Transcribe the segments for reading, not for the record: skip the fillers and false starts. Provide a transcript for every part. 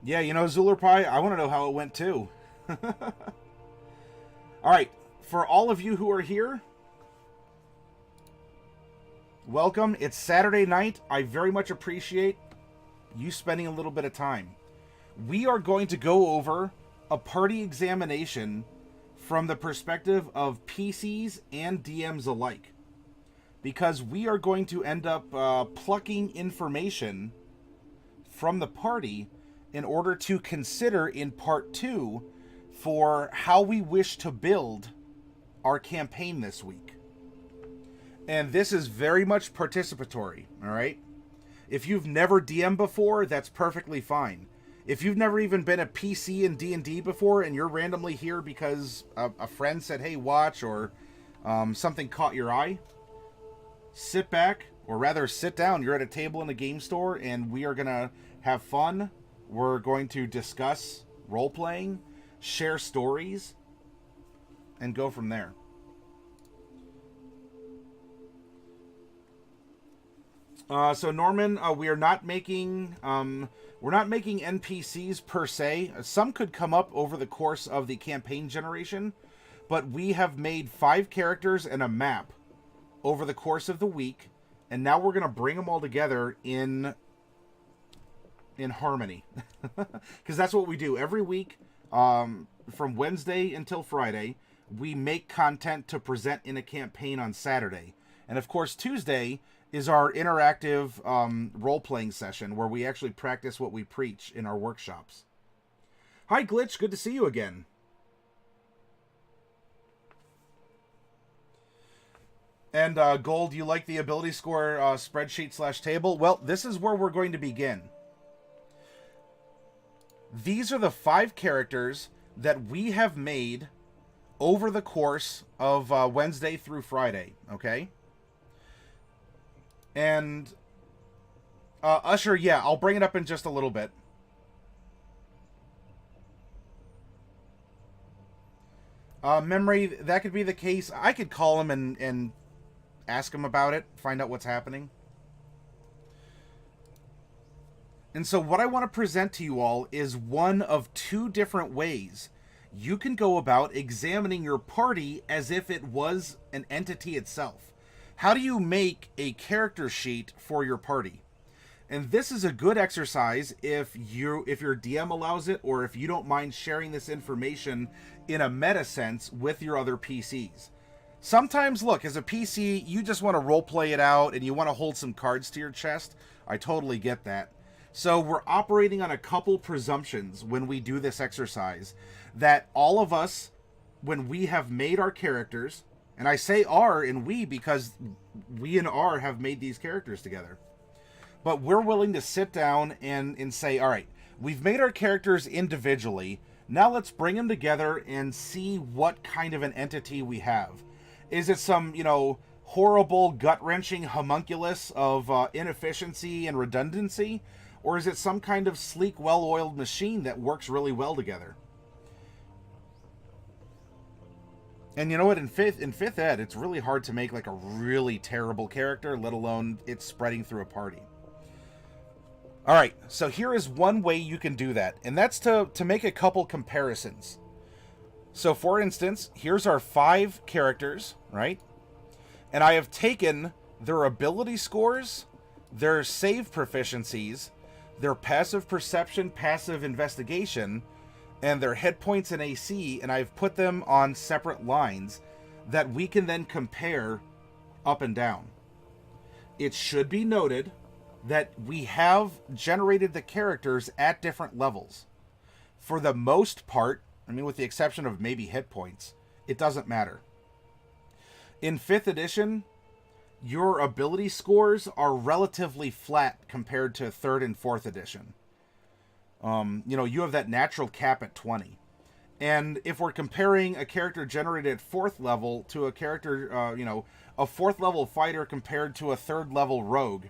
Yeah, you know, Zuler Pie, I want to know how it went too. All right, for all of you who are here, welcome. It's Saturday night. I very much appreciate you spending a little bit of time. We are going to go over a party examination from the perspective of PCs and DMs alike, because we are going to end up plucking information from the party in order to consider in part 2 for how we wish to build our campaign this week. And this is very much participatory, all right? If you've never DM'd before, that's perfectly fine. If you've never even been a PC in D&D before and you're randomly here because a friend said, hey, watch, or something caught your eye, sit back, or rather sit down. You're at a table in a game store and we are going to have fun. We're going to discuss role-playing, share stories, and go from there. So Norman, we are not making we're not making NPCs per se. Some could come up over the course of the campaign generation, but we have made 5 characters and a map over the course of the week, and now we're going to bring them all together in harmony, because that's what we do every week. From Wednesday until Friday, we make content to present in a campaign on Saturday, and of course Tuesday is our interactive role-playing session where we actually practice what we preach in our workshops. Hi, Glitch. Good to see you again. And Gold, you like the ability score spreadsheet / table? Well, this is where we're going to begin. These are the 5 characters that we have made over the course of Wednesday through Friday, okay? And Usher, yeah, I'll bring it up in just a little bit. Memory, that could be the case. I could call him and ask him about it, find out what's happening. And so what I want to present to you all is one of 2 different ways you can go about examining your party as if it was an entity itself. How do you make a character sheet for your party? And this is a good exercise if your DM allows it, or if you don't mind sharing this information in a meta sense with your other PCs. Sometimes, look, as a PC, you just want to roleplay it out and you want to hold some cards to your chest. I totally get that. So we're operating on a couple presumptions when we do this exercise, that all of us, when we have made our characters, and I say "are" and "we" because we and "are" have made these characters together. But we're willing to sit down and say, all right, we've made our characters individually. Now let's bring them together and see what kind of an entity we have. Is it some, horrible, gut-wrenching homunculus of inefficiency and redundancy? Or is it some kind of sleek, well-oiled machine that works really well together? And you know what, in fifth ed, it's really hard to make like a really terrible character, let alone it's spreading through a party. All right, so here is one way you can do that, and that's to make a couple comparisons. So for instance, here's our 5 characters, right? And I have taken their ability scores, their save proficiencies, their passive perception, passive investigation, and their hit points and AC, and I've put them on separate lines that we can then compare up and down. It should be noted that we have generated the characters at different levels. For the most part, with the exception of maybe hit points, it doesn't matter. In 5th edition, your ability scores are relatively flat compared to 3rd and 4th edition. You have that natural cap at 20. And if we're comparing a character generated at 4th level to a character, a 4th level fighter compared to a 3rd level rogue,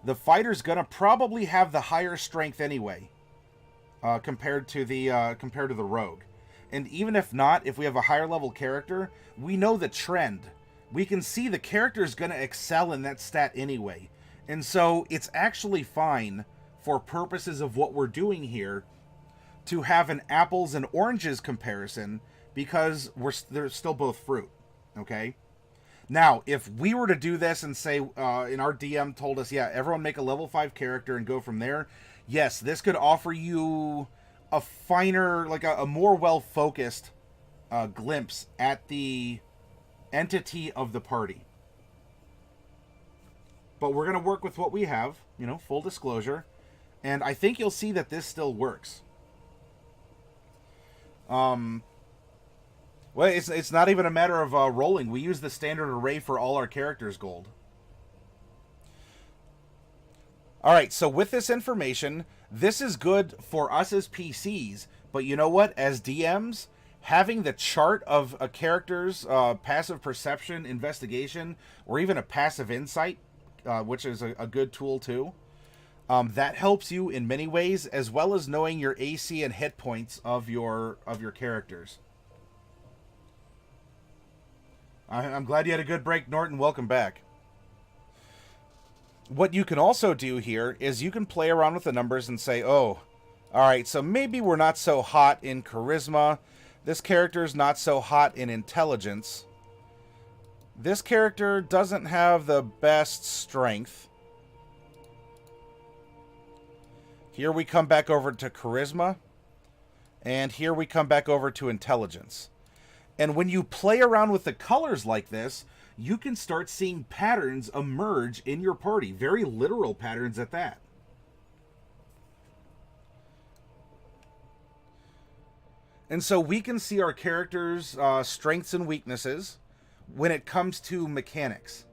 the fighter's gonna probably have the higher strength anyway, compared to the rogue. And even if not, if we have a higher level character, we know the trend. We can see the character's gonna excel in that stat anyway. And so it's actually fine for purposes of what we're doing here to have an apples and oranges comparison because they're still both fruit. Okay. Now, if we were to do this and say, and our DM told us, yeah, everyone make a level 5 character and go from there, yes, this could offer you a finer, like a more well-focused glimpse at the entity of the party. But we're going to work with what we have, you know, full disclosure. And I think you'll see that this still works. Well, it's not even a matter of rolling. We use the standard array for all our characters' gold. All right, so with this information, this is good for us as PCs. But you know what? As DMs, having the chart of a character's passive perception, investigation, or even a passive insight, which is a good tool too, that helps you in many ways, as well as knowing your AC and hit points of your characters. I'm glad you had a good break, Norton. Welcome back. What you can also do here is you can play around with the numbers and say, oh, all right, so maybe we're not so hot in charisma. This character's not so hot in intelligence. This character doesn't have the best strength. Here we come back over to charisma. And here we come back over to intelligence. And when you play around with the colors like this, you can start seeing patterns emerge in your party. Very literal patterns at that. And so we can see our characters' strengths and weaknesses when it comes to mechanics.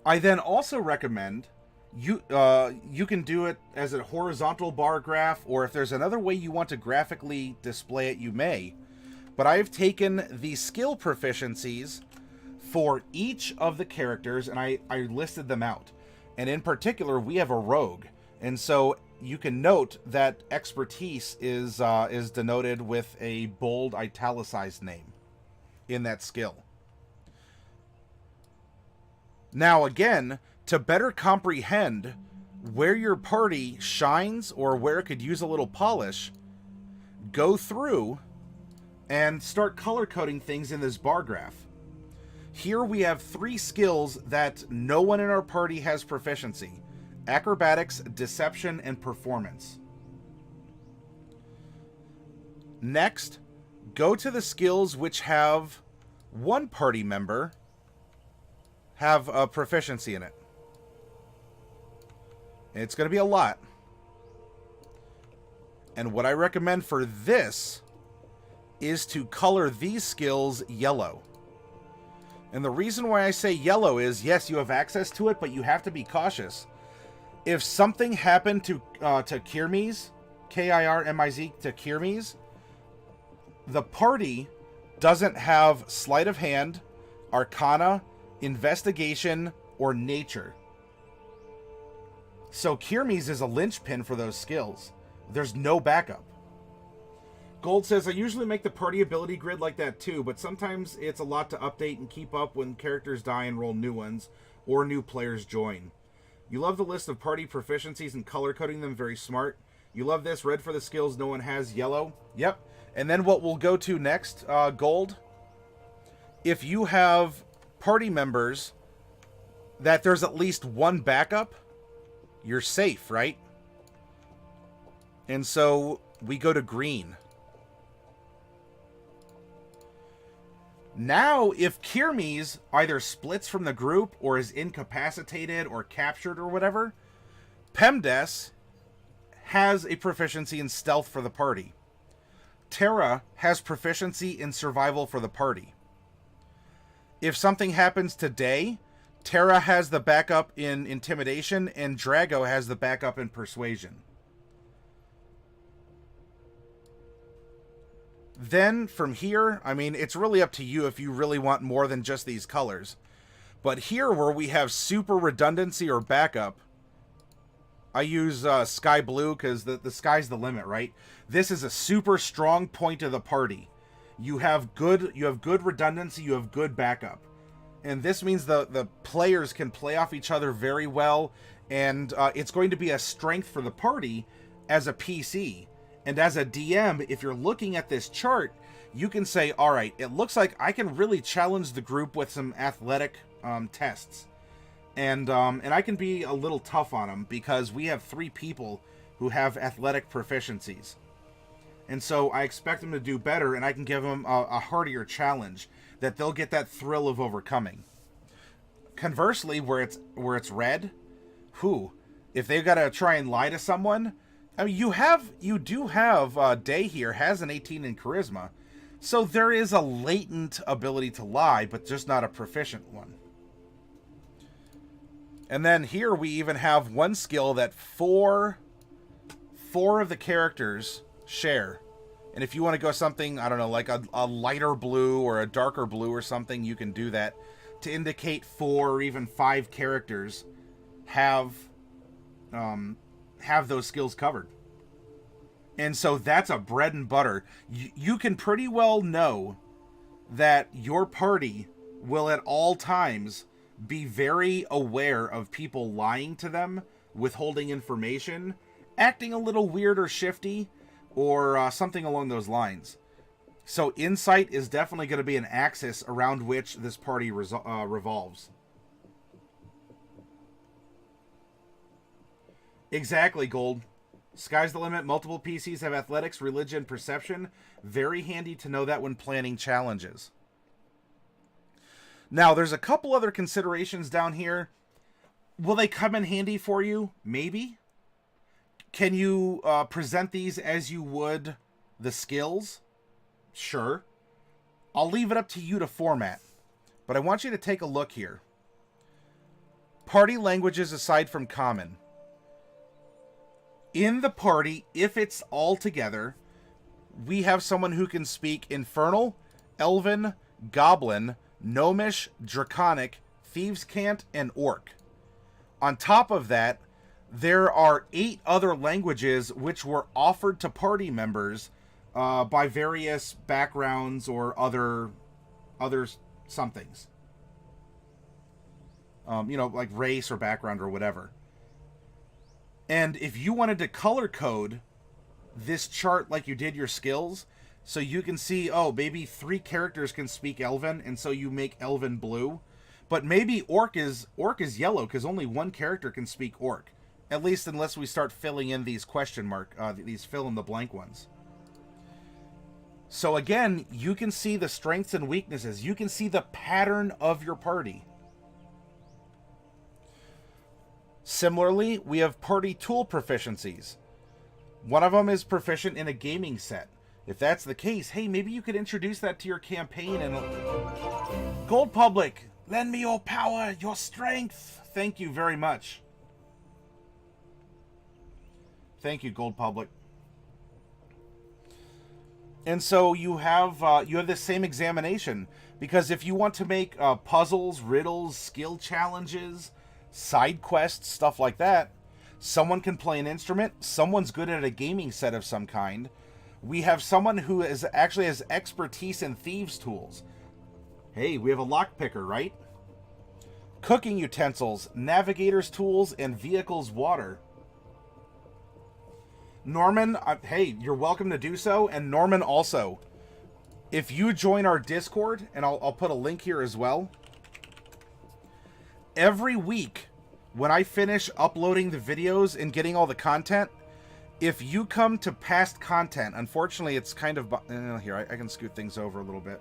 I then also recommend you can do it as a horizontal bar graph, or if there's another way you want to graphically display it, you may. But I've taken the skill proficiencies for each of the characters, and I listed them out. And in particular, we have a rogue. And so you can note that expertise is denoted with a bold italicized name in that skill. Now again, to better comprehend where your party shines or where it could use a little polish, go through and start color coding things in this bar graph. Here we have 3 skills that no one in our party has proficiency: acrobatics, deception, and performance. Next, go to the skills which have one party member have a proficiency in it. It's going to be a lot. And what I recommend for this is to color these skills yellow. And the reason why I say yellow is, yes, you have access to it, but you have to be cautious. If something happened to Kirmiz, Kirmiz, to Kirmiz, the party doesn't have sleight of hand, arcana, investigation, or nature. So Kirmiz is a linchpin for those skills. There's no backup. Gold says, I usually make the party ability grid like that too, but sometimes it's a lot to update and keep up when characters die and roll new ones, or new players join. You love the list of party proficiencies and color coding them, very smart. You love this, red for the skills no one has, yellow. Yep. And then what we'll go to next, Gold. If you have party members that there's at least one backup, you're safe, right? And so we go to green. Now, if Kirmiz either splits from the group or is incapacitated or captured or whatever, Pemdes has a proficiency in stealth for the party. Terra has proficiency in survival for the party. If something happens today, Terra has the backup in intimidation, and Drago has the backup in persuasion. Then, from here, I mean, it's really up to you if you really want more than just these colors. But here, where we have super redundancy or backup, I use sky blue because the sky's the limit, right? This is a super strong point of the party. You have good redundancy, you have good backup. And this means the players can play off each other very well, and it's going to be a strength for the party as a PC. And as a DM, if you're looking at this chart, you can say, all right, it looks like I can really challenge the group with some athletic tests. And I can be a little tough on them because we have 3 people who have athletic proficiencies. And so I expect them to do better, and I can give them a hardier challenge that they'll get that thrill of overcoming. Conversely, where it's red, if they've got to try and lie to someone, I mean, you do have Day here has an 18 in charisma, so there is a latent ability to lie, but just not a proficient one. And then here we even have one skill that four of the characters share. And if you want to go something, I don't know, like a lighter blue or a darker blue or something, you can do that to indicate 4 or even 5 characters have those skills covered. And so that's a bread and butter. You can pretty well know that your party will at all times be very aware of people lying to them, withholding information, acting a little weird or shifty, or something along those lines. So insight is definitely going to be an axis around which this party revolves. Exactly, Gold. Sky's the limit. Multiple PCs have athletics, religion, perception. Very handy to know that when planning challenges. Now, there's a couple other considerations down here. Will they come in handy for you? Maybe. Can you present these as you would the skills? Sure. I'll leave it up to you to format. But I want you to take a look here. Party languages aside from common. In the party, if it's all together, we have someone who can speak Infernal, Elven, Goblin, Gnomish, Draconic, Thieves' Cant, and Orc. On top of that, there are 8 other languages which were offered to party members by various backgrounds or other somethings. Like race or background or whatever. And if you wanted to color code this chart like you did your skills, so you can see, oh, maybe 3 characters can speak Elven, and so you make Elven blue. But maybe Orc is yellow, because only 1 character can speak Orc. At least unless we start filling in these these fill-in-the-blank ones. So again, you can see the strengths and weaknesses. You can see the pattern of your party. Similarly, we have party tool proficiencies. One of them is proficient in a gaming set. If that's the case, hey, maybe you could introduce that to your campaign and... Gold Public, lend me your power, your strength. Thank you very much. Thank you, Gold Public. And so you have this same examination, because if you want to make puzzles, riddles, skill challenges, side quests, stuff like that, someone can play an instrument, someone's good at a gaming set of some kind. We have someone who actually has expertise in thieves' tools. Hey, we have a lockpicker, right? Cooking utensils, navigator's tools, and vehicles water. Norman, hey, you're welcome to do so. And Norman also, if you join our Discord, and I'll put a link here as well. Every week, when I finish uploading the videos and getting all the content, if you come to past content, unfortunately it's kind of... here, I can scoot things over a little bit.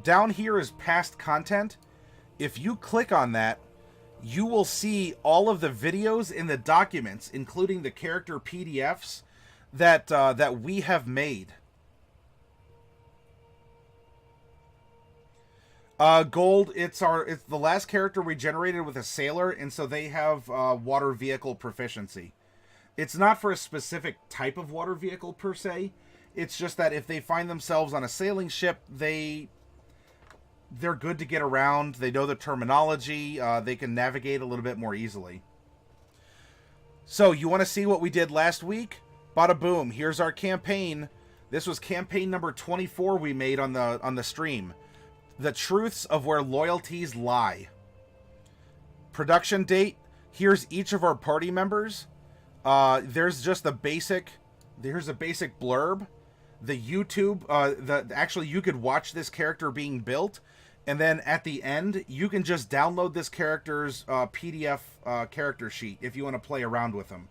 Down here is past content. If you click on that, you will see all of the videos in the documents, including the character PDFs that we have made. Gold, it's the last character we generated with a sailor, and so they have water vehicle proficiency. It's not for a specific type of water vehicle per se. It's just that if they find themselves on a sailing ship, they're good to get around. They know the terminology. They can navigate a little bit more easily. So you want to see what we did last week? Bada boom! Here's our campaign. This was campaign number 24 we made on the stream. The truths of where loyalties lie. Production date. Here's each of our party members. There's just a basic. Here's a basic blurb. The YouTube. Actually, you could watch this character being built, and then at the end, you can just download this character's PDF character sheet if you want to play around with them.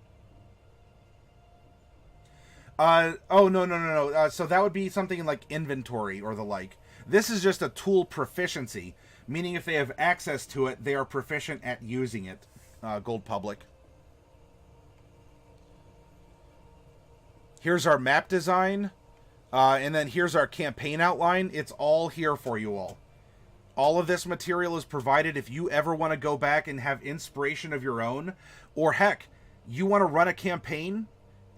Oh, no. So that would be something like inventory or the like. This is just a tool proficiency, meaning if they have access to it, they are proficient at using it. Gold Public. Here's our map design, and then here's our campaign outline. It's all here for you all. All of this material is provided if you ever want to go back and have inspiration of your own, or heck, you want to run a campaign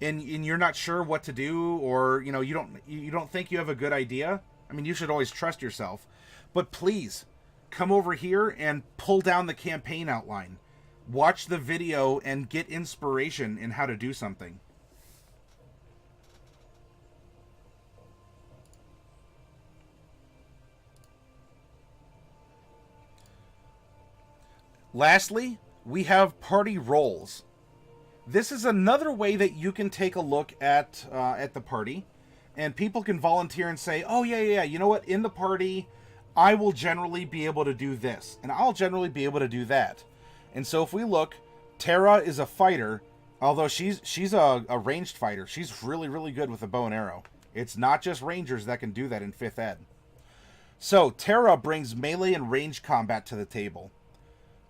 and you're not sure what to do, or you don't think you have a good idea. I mean, you should always trust yourself, but please come over here and pull down the campaign outline. Watch the video and get inspiration in how to do something. Lastly, we have party roles. This is another way that you can take a look at the party, and people can volunteer and say, oh, yeah, you know what, in the party, I will generally be able to do this, and I'll generally be able to do that. And so if we look, Tara is a fighter, although she's a ranged fighter. She's really, really good with a bow and arrow. It's not just rangers that can do that in 5th ed. So Tara brings melee and ranged combat to the table.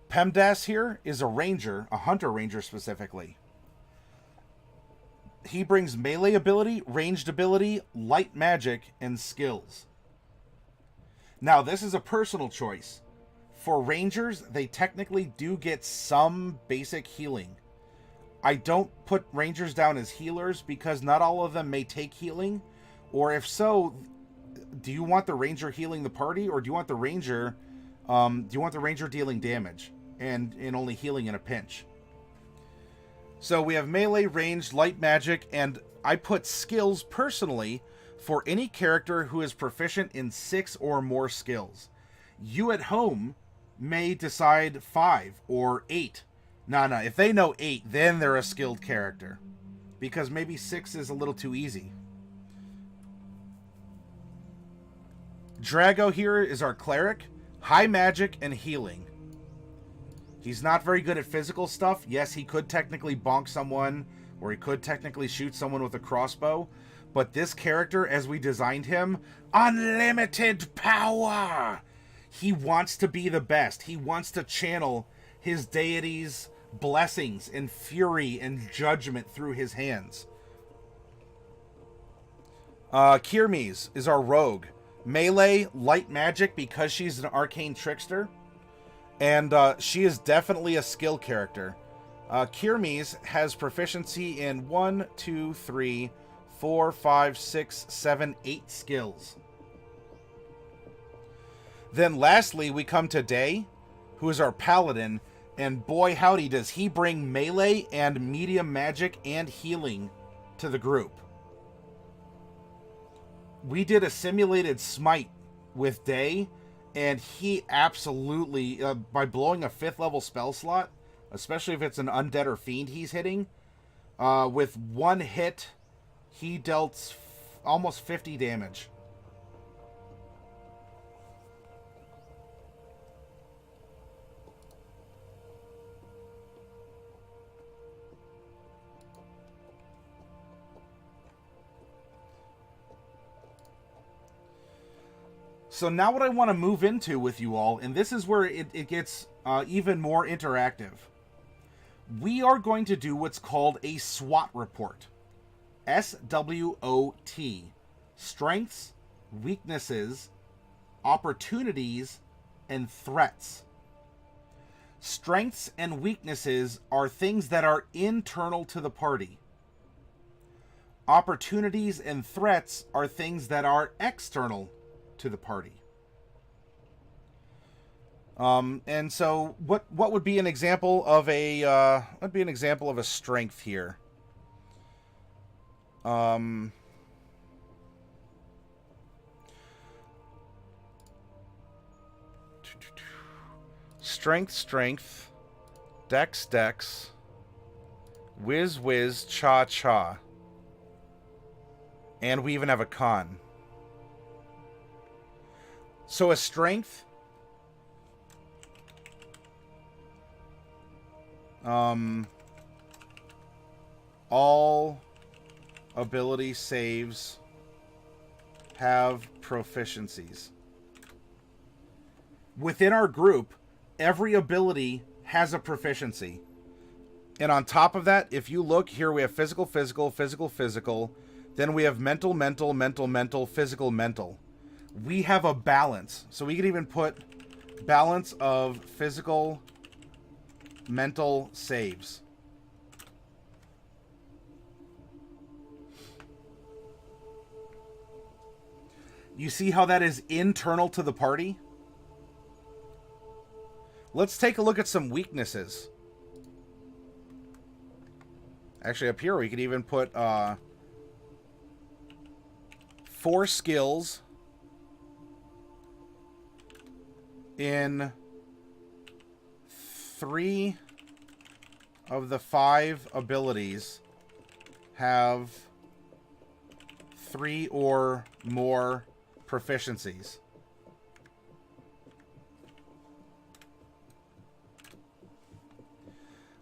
Pemdas here is a ranger, a hunter ranger specifically. He brings melee ability, ranged ability, light magic, and skills. Now, this is a personal choice. For rangers, they technically do get some basic healing. I don't put rangers down as healers because not all of them may take healing. Or if so, do you want the ranger healing the party, or do you want the ranger dealing damage and only healing in a pinch? So we have melee, ranged, light magic, and I put skills personally for any character who is proficient in 6 or more skills. You at home may decide 5 or 8. No, if they know 8, then they're a skilled character, because maybe 6 is a little too easy. Drago here is our cleric, high magic and healing. He's not very good at physical stuff. Yes, he could technically bonk someone, or he could technically shoot someone with a crossbow. But this character, as we designed him, unlimited power! He wants to be the best. He wants to channel his deity's blessings and fury and judgment through his hands. Kirmes is our rogue. Melee, light magic, because she's an arcane trickster. And she is definitely a skill character. Kirmes has proficiency in 1, 2, 3, 4, 5, 6, 7, 8 skills. Then lastly, we come to Day, who is our paladin. And boy howdy, does he bring melee and medium magic and healing to the group. We did a simulated smite with Day, and he absolutely, by blowing a 5th level spell slot, especially if it's an undead or fiend he's hitting, with one hit, he dealt almost 50 damage. So now what I want to move into with you all, and this is where it gets even more interactive. We are going to do what's called a SWOT report. SWOT. Strengths, weaknesses, opportunities, and threats. Strengths and weaknesses are things that are internal to the party. Opportunities and threats are things that are external to the party. And so what would be an example of a strength here? Strength, dex, Whiz whiz cha cha. And we even have a con. So a strength. All ability saves have proficiencies. Within our group, every ability has a proficiency. And on top of that, if you look here, we have physical, physical, physical, physical. Then we have mental, mental, mental, mental, physical, mental. We have a balance. So we could even put balance of physical, mental saves. You see how that is internal to the party? Let's take a look at some weaknesses. Actually, up here we could even put 4 skills in 3 of the 5 abilities have 3 or more proficiencies.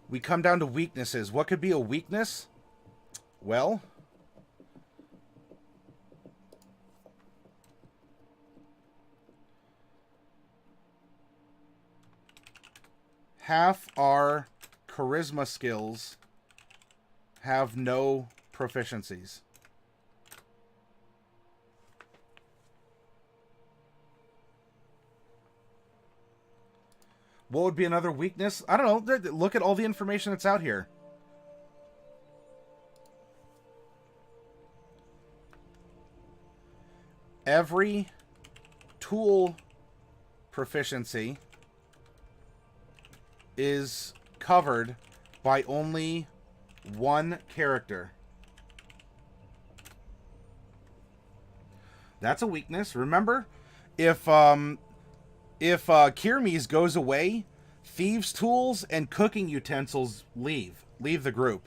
We come down to weaknesses. What could be a weakness? Well, half our charisma skills have no proficiencies. What would be another weakness? I don't know. Look at all the information that's out here. Every tool proficiency is covered by only one character. That's a weakness. Remember, if Kirmes goes away, thieves' tools and cooking utensils leave the group.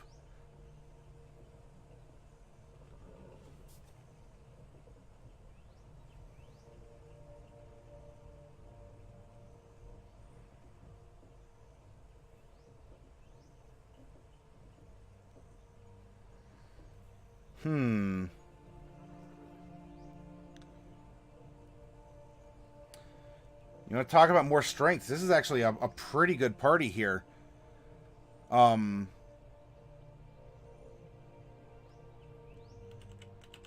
You want to talk about more strengths? This is actually a pretty good party here.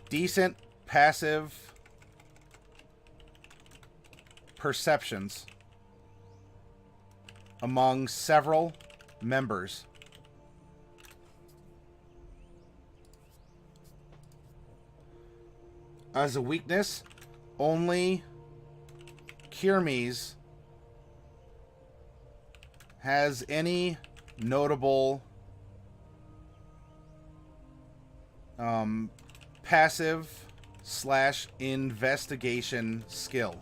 Decent passive perceptions among several members. As a weakness, only Kirmes has any notable passive / investigation skill.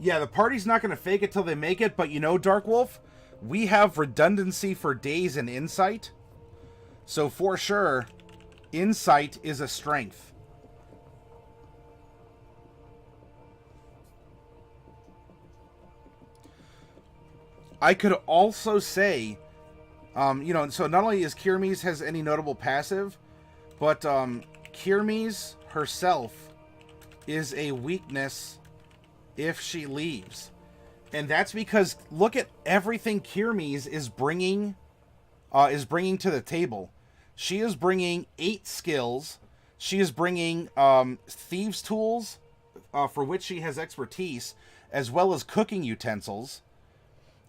Yeah, the party's not going to fake it till they make it, but you know, Dark Wolf, we have redundancy for days and insight. So for sure, insight is a strength. I could also say, you know, so not only is Kirmes has any notable passive, but Kirmes herself is a weakness if she leaves. And that's because look at everything Kirmes is bringing to the table. She is bringing 8 skills. She is bringing thieves' tools, for which she has expertise, as well as cooking utensils.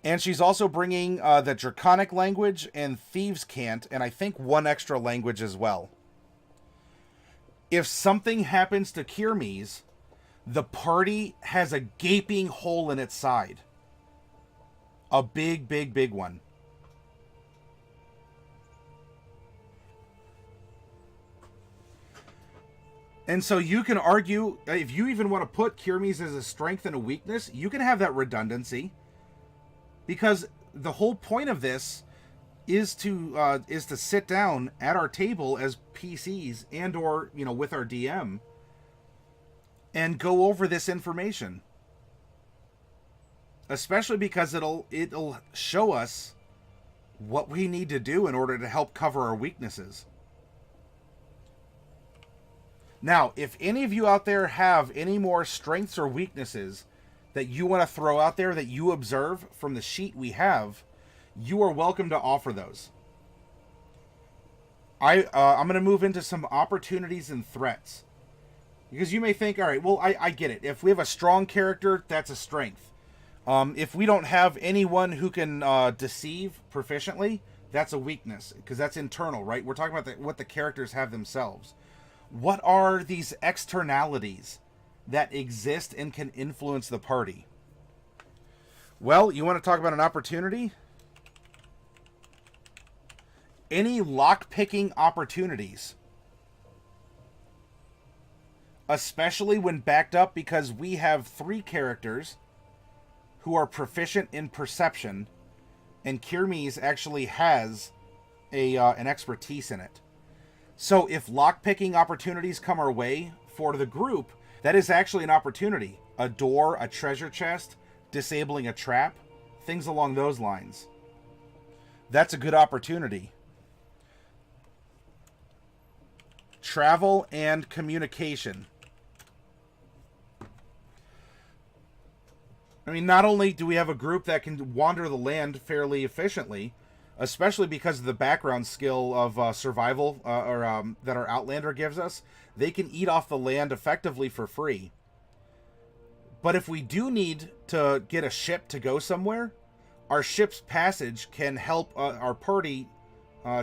And she's also bringing the Draconic language and Thieves' Cant, and I think 1 extra language as well. If something happens to Kirmes, the party has a gaping hole in its side. A big, big, big one. And so you can argue, if you even want to put Kirmes as a strength and a weakness, you can have that redundancy. Because the whole point of this is to sit down at our table as PCs and or with our DM and go over this information, especially because it'll show us what we need to do in order to help cover our weaknesses. Now, if any of you out there have any more strengths or weaknesses that you want to throw out there that you observe from the sheet we have, you are welcome to offer those. I'm going to move into some opportunities and threats. Because you may think, all right, well, I get it. If we have a strong character, that's a strength. If we don't have anyone who can deceive proficiently, that's a weakness. Because that's internal, right? We're talking about what the characters have themselves. What are these externalities that exist and can influence the party? Well, you want to talk about an opportunity? Any lock-picking opportunities. Especially when backed up, because we have 3 characters who are proficient in perception, and Kirmes actually has an expertise in it. So if lock-picking opportunities come our way for the group, that is actually an opportunity. A door, a treasure chest, disabling a trap, things along those lines. That's a good opportunity. Travel and communication. I mean, not only do we have a group that can wander the land fairly efficiently, especially because of the background skill of survival that our Outlander gives us, they can eat off the land effectively for free. But if we do need to get a ship to go somewhere, our ship's passage can help our party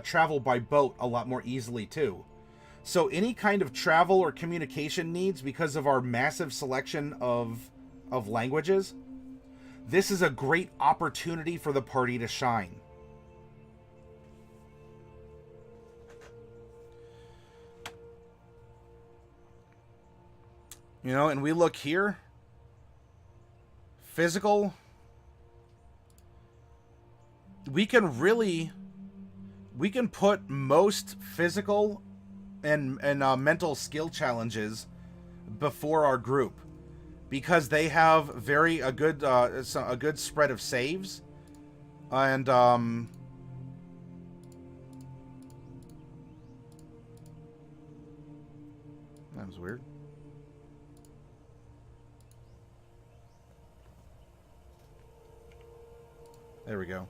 travel by boat a lot more easily too. So any kind of travel or communication needs, because of our massive selection of languages, this is a great opportunity for the party to shine. And we look here. Physical. We can put most physical and mental skill challenges before our group, because they have a good spread of saves, and that was weird. There we go.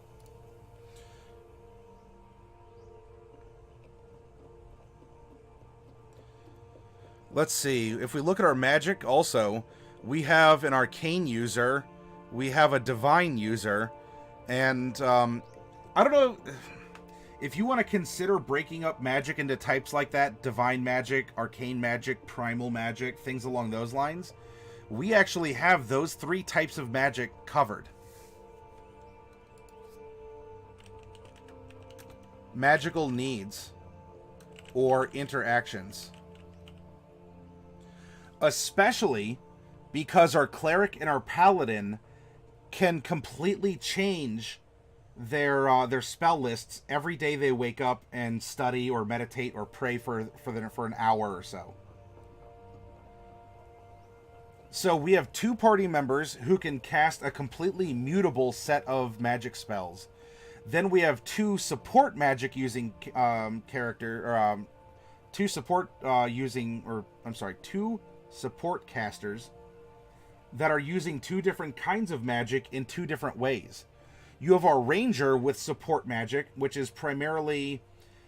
Let's see. If we look at our magic also, we have an arcane user, we have a divine user, and I don't know if you want to consider breaking up magic into types like that: divine magic, arcane magic, primal magic, things along those lines. We actually have those 3 types of magic covered. Magical needs or interactions. Especially because our Cleric and our Paladin can completely change their spell lists every day they wake up and study or meditate or pray for an hour or so. So we have 2 party members who can cast a completely mutable set of magic spells. Then we have 2 support magic using 2 support casters that are using 2 different kinds of magic in 2 different ways. You have our ranger with support magic, which is primarily,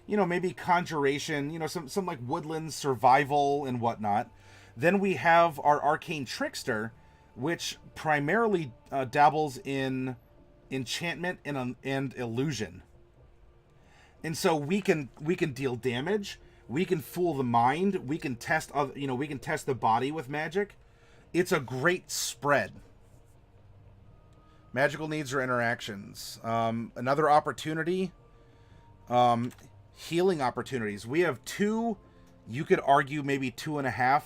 maybe conjuration, some like woodland survival and whatnot. Then we have our arcane trickster, which primarily dabbles in enchantment and illusion. And so we can deal damage, we can fool the mind, we can test the body with magic. It's a great spread. Magical needs or interactions. Another opportunity, healing opportunities. We have 2, you could argue maybe 2.5,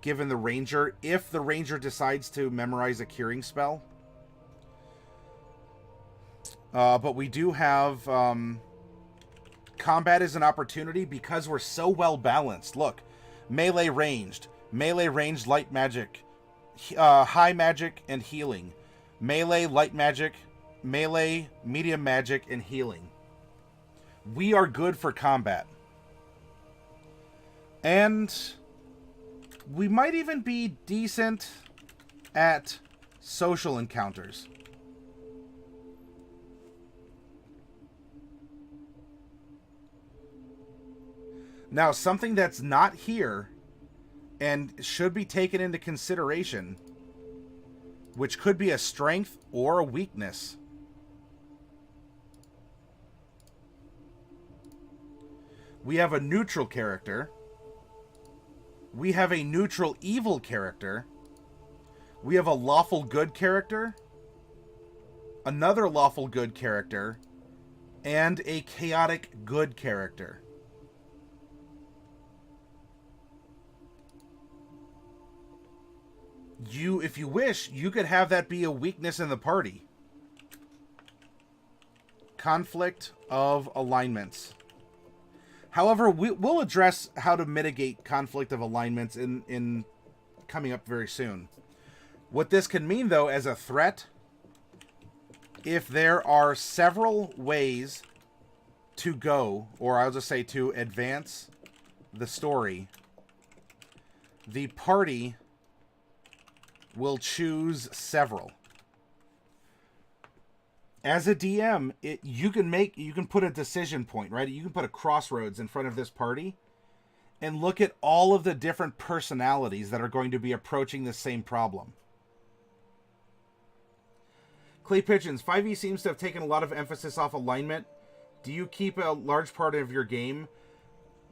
given the ranger, if the ranger decides to memorize a curing spell. But we do have combat as an opportunity because we're so well balanced. Look, melee ranged, light magic, high magic, and healing. Melee, light magic, melee, medium magic, and healing. We are good for combat. And we might even be decent at social encounters. Now, something that's not here and should be taken into consideration, which could be a strength or a weakness. We have a neutral character. We have a neutral evil character. We have a lawful good character, another lawful good character, and a chaotic good character. If you wish, you could have that be a weakness in the party. Conflict of alignments. However, we'll address how to mitigate conflict of alignments in coming up very soon. What this can mean, though, as a threat, if there are several ways to go, or I'll just say to advance the story, the party will choose several. As a DM, you can put a decision point, right? You can put a crossroads in front of this party and look at all of the different personalities that are going to be approaching the same problem. Clay Pigeons, 5e seems to have taken a lot of emphasis off alignment. Do you keep a large part of your game?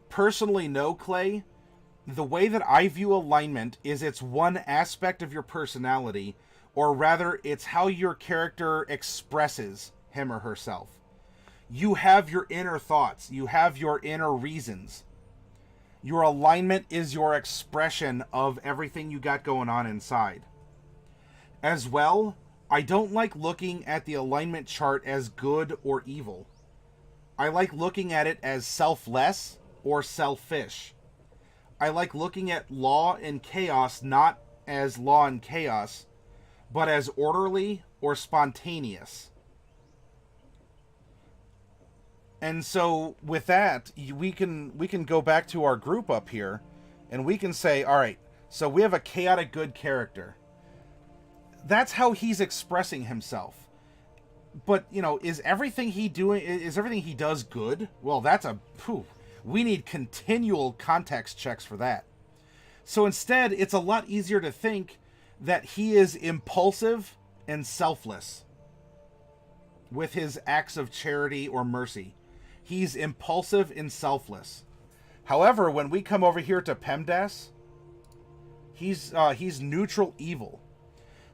Personally, no, Clay. The way that I view alignment is it's one aspect of your personality, or rather, it's how your character expresses him or herself. You have your inner thoughts. You have your inner reasons. Your alignment is your expression of everything you got going on inside. As well, I don't like looking at the alignment chart as good or evil. I like looking at it as selfless or selfish. I like looking at law and chaos not as law and chaos, but as orderly or spontaneous. And so with that, we can go back to our group up here, and we can say, all right, so we have a chaotic good character. That's how he's expressing himself. But, you know, is everything he does good? Well, we need continual context checks for that. So instead, it's a lot easier to think that he is impulsive and selfless with his acts of charity or mercy. He's impulsive and selfless. However, when we come over here to PEMDAS, he's neutral evil.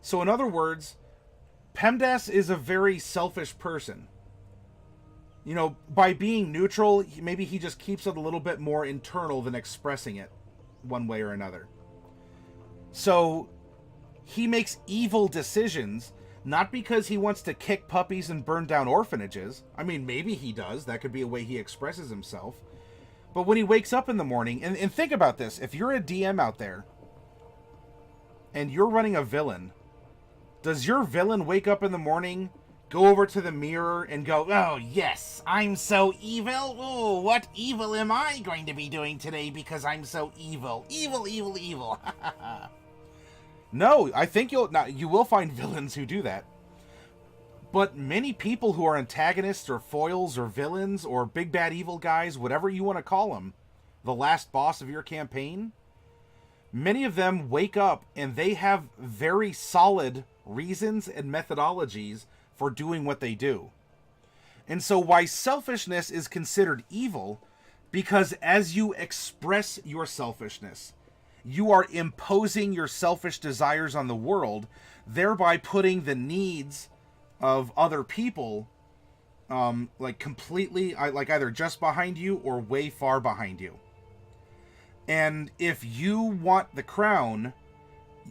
So in other words, PEMDAS is a very selfish person. You know, by being neutral, maybe he just keeps it a little bit more internal than expressing it one way or another. So he makes evil decisions, not because he wants to kick puppies and burn down orphanages. I mean, maybe he does. That could be a way he expresses himself. But when he wakes up in the morning, and think about this. If you're a DM out there and you're running a villain, does your villain wake up in the morning, go over to the mirror and go, oh, yes, I'm so evil. Oh, what evil am I going to be doing today because I'm so evil? Evil, evil, evil. No, I think you will find villains who do that. But many people who are antagonists or foils or villains or big bad evil guys, whatever you want to call them, the last boss of your campaign, many of them wake up and they have very solid reasons and methodologies for doing what they do. And so why selfishness is considered evil, because as you express your selfishness, you are imposing your selfish desires on the world, thereby putting the needs of other people completely either just behind you or way far behind you. And if you want the crown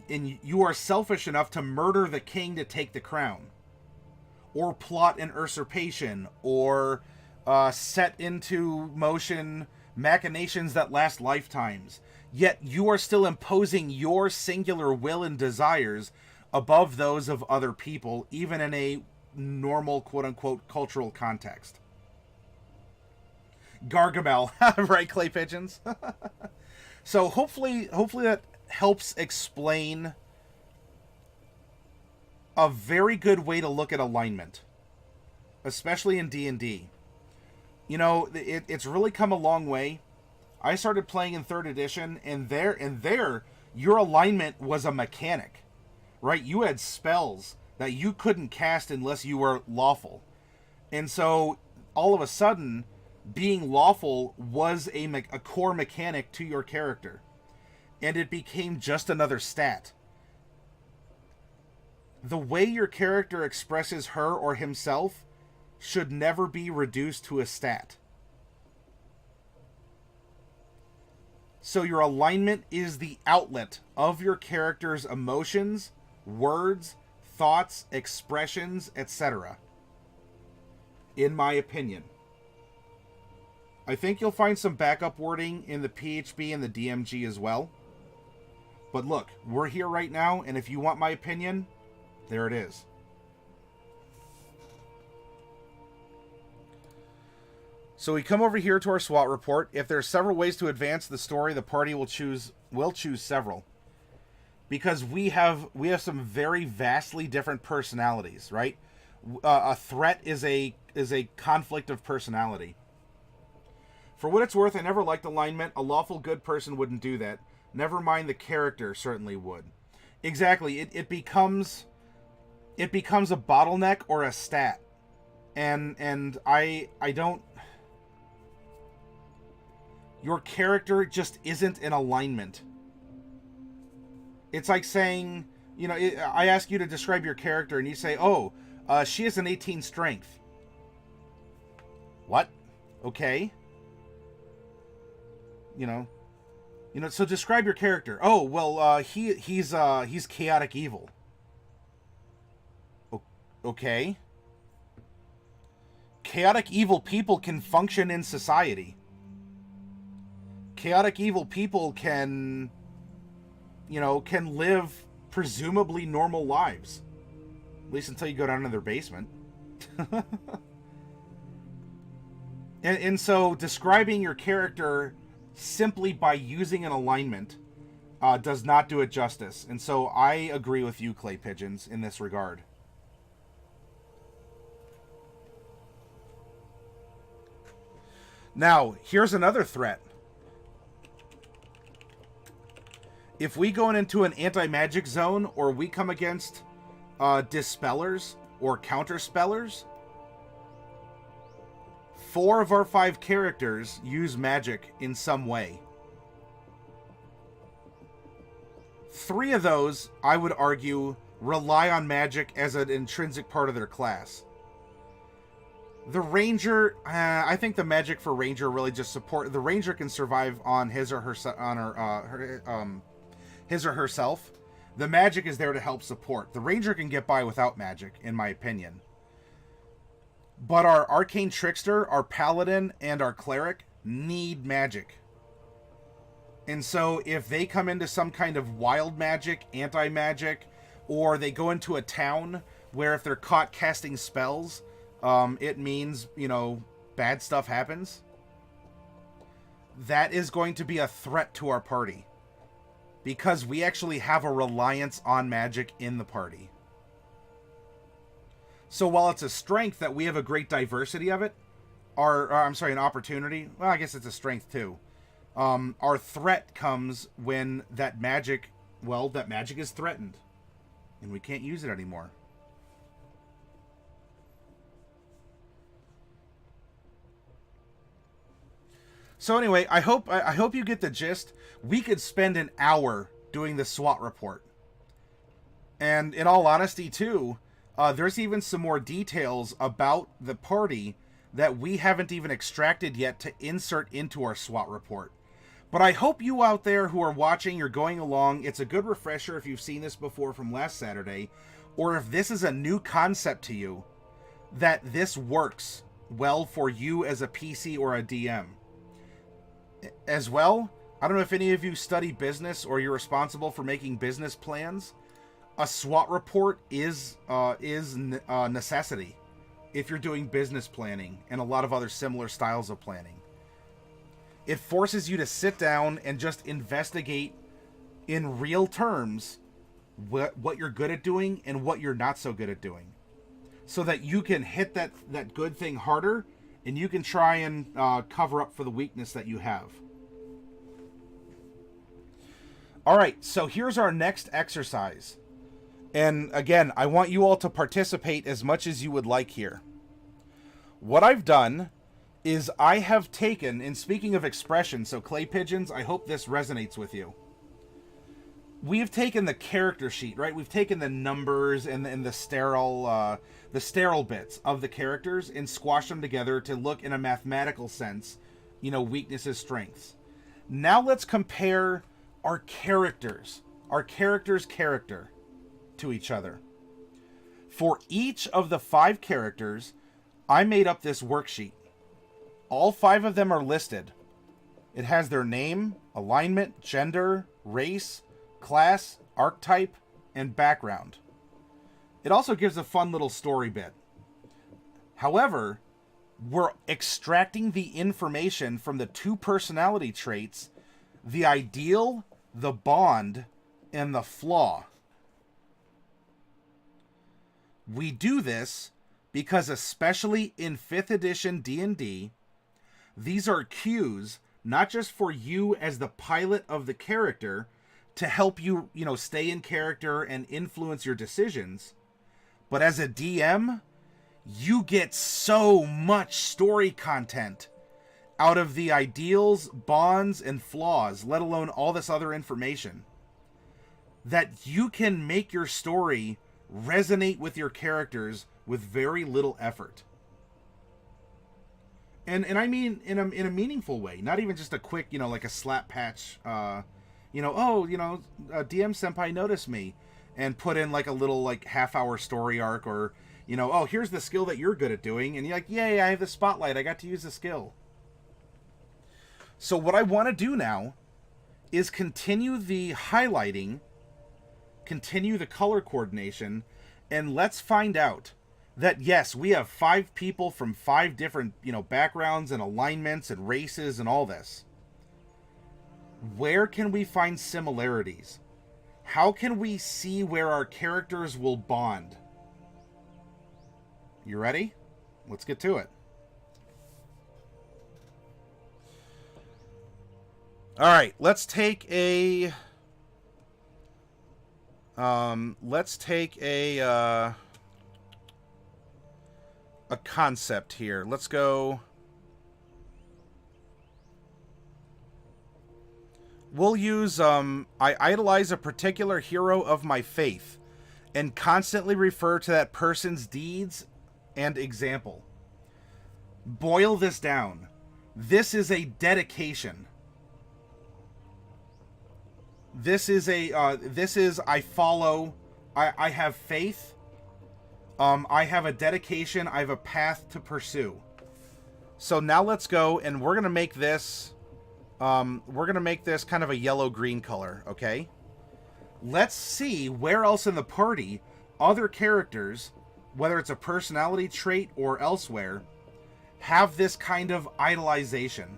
and you are selfish enough to murder the king to take the crown, or plot an usurpation, or set into motion machinations that last lifetimes. Yet you are still imposing your singular will and desires above those of other people, even in a normal, quote-unquote, cultural context. Gargamel, right, Clay Pigeons? So hopefully that helps explain a very good way to look at alignment, especially in D&D. You know, it's really come a long way. I started playing in 3rd edition, and there, your alignment was a mechanic, right? You had spells that you couldn't cast unless you were lawful. And so, all of a sudden, being lawful was a core mechanic to your character. And it became just another stat. The way your character expresses her or himself should never be reduced to a stat. So your alignment is the outlet of your character's emotions, words, thoughts, expressions, etc. In my opinion. I think you'll find some backup wording in the PHB and the DMG as well. But look, we're here right now, and if you want my opinion, there it is. So we come over here to our SWAT report. If there are several ways to advance the story, the party will choose several. Because we have some very vastly different personalities, right? A threat is a conflict of personality. For what it's worth, I never liked alignment. A lawful good person wouldn't do that. Never mind the character certainly would. Exactly. It becomes a bottleneck or a stat. And I don't... Your character just isn't in alignment. It's like saying, you know, I ask you to describe your character and you say, oh, she has an 18 strength. What? Okay. You know, so describe your character. Oh, well, he's chaotic evil. Okay. Chaotic evil people can function in society. Chaotic evil people can live presumably normal lives. At least until you go down to their basement. and so describing your character simply by using an alignment does not do it justice. And so I agree with you, Clay Pigeons, in this regard. Now, here's another threat. If we go into an anti-magic zone, or we come against dispellers or counterspellers, 4 of our 5 characters use magic in some way. 3 of those, I would argue, rely on magic as an intrinsic part of their class. The ranger, I think the magic for ranger really just support. The ranger can survive on his or herself. The magic is there to help support. The ranger can get by without magic, in my opinion. But our arcane trickster, our paladin, and our cleric need magic. And so if they come into some kind of wild magic, anti-magic, or they go into a town where if they're caught casting spells, it means, bad stuff happens. That is going to be a threat to our party. Because we actually have a reliance on magic in the party. So while it's a strength that we have a great diversity of it, an opportunity, well, I guess it's a strength too. Our threat comes when that magic is threatened. And we can't use it anymore. So anyway, I hope you get the gist. We could spend an hour doing the SWAT report. And in all honesty, too, there's even some more details about the party that we haven't even extracted yet to insert into our SWAT report. But I hope you out there who are watching, you're going along. It's a good refresher if you've seen this before from last Saturday, or if this is a new concept to you. that this works well for you as a PC or a DM. As well, I don't know if any of you study business or you're responsible for making business plans. A SWOT report is a necessity if you're doing business planning and a lot of other similar styles of planning. It forces you to sit down and just investigate in real terms what you're good at doing and what you're not so good at doing, so that you can hit that good thing harder and you can try and cover up for the weakness that you have. All right, so here's our next exercise. And again, I want you all to participate as much as you would like here. What I've done is I have taken, and speaking of expression, so clay pigeons, I hope this resonates with you. We've taken the character sheet, right? We've taken the numbers and the sterile bits of the characters and squashed them together to look in a mathematical sense, weaknesses, strengths. Now let's compare our character's character to each other. For each of the 5 characters, I made up this worksheet. All 5 of them are listed. It has their name, alignment, gender, race, class, archetype, and background. It also gives a fun little story bit. However, we're extracting the information from the 2 personality traits, the ideal, the bond, and the flaw. We do this because, especially in 5th edition D&D, these are cues not just for you as the pilot of the character to help you, stay in character and influence your decisions, but as a DM, you get so much story content out of the ideals, bonds, and flaws, let alone all this other information, that you can make your story resonate with your characters with very little effort. And I mean in a meaningful way, not even just a quick, like a slap patch, DM senpai noticed me and put in like a little like half-hour story arc, or here's the skill that you're good at doing, and you're like, yay, I have the spotlight, I got to use the skill. So what I want to do now is continue the highlighting, continue the color coordination, and let's find out that, yes, we have 5 people from 5 different, backgrounds and alignments and races and all this. Where can we find similarities? How can we see where our characters will bond? You ready? Let's get to it. All right, let's take a concept here. Let's go. We'll use I idolize a particular hero of my faith and constantly refer to that person's deeds and example. Boil this down. This is a dedication. This is I follow, I have faith, I have a dedication, I have a path to pursue. So now let's go, and we're going to make this kind of a yellow-green color, okay? Let's see where else in the party other characters, whether it's a personality trait or elsewhere, have this kind of idolization.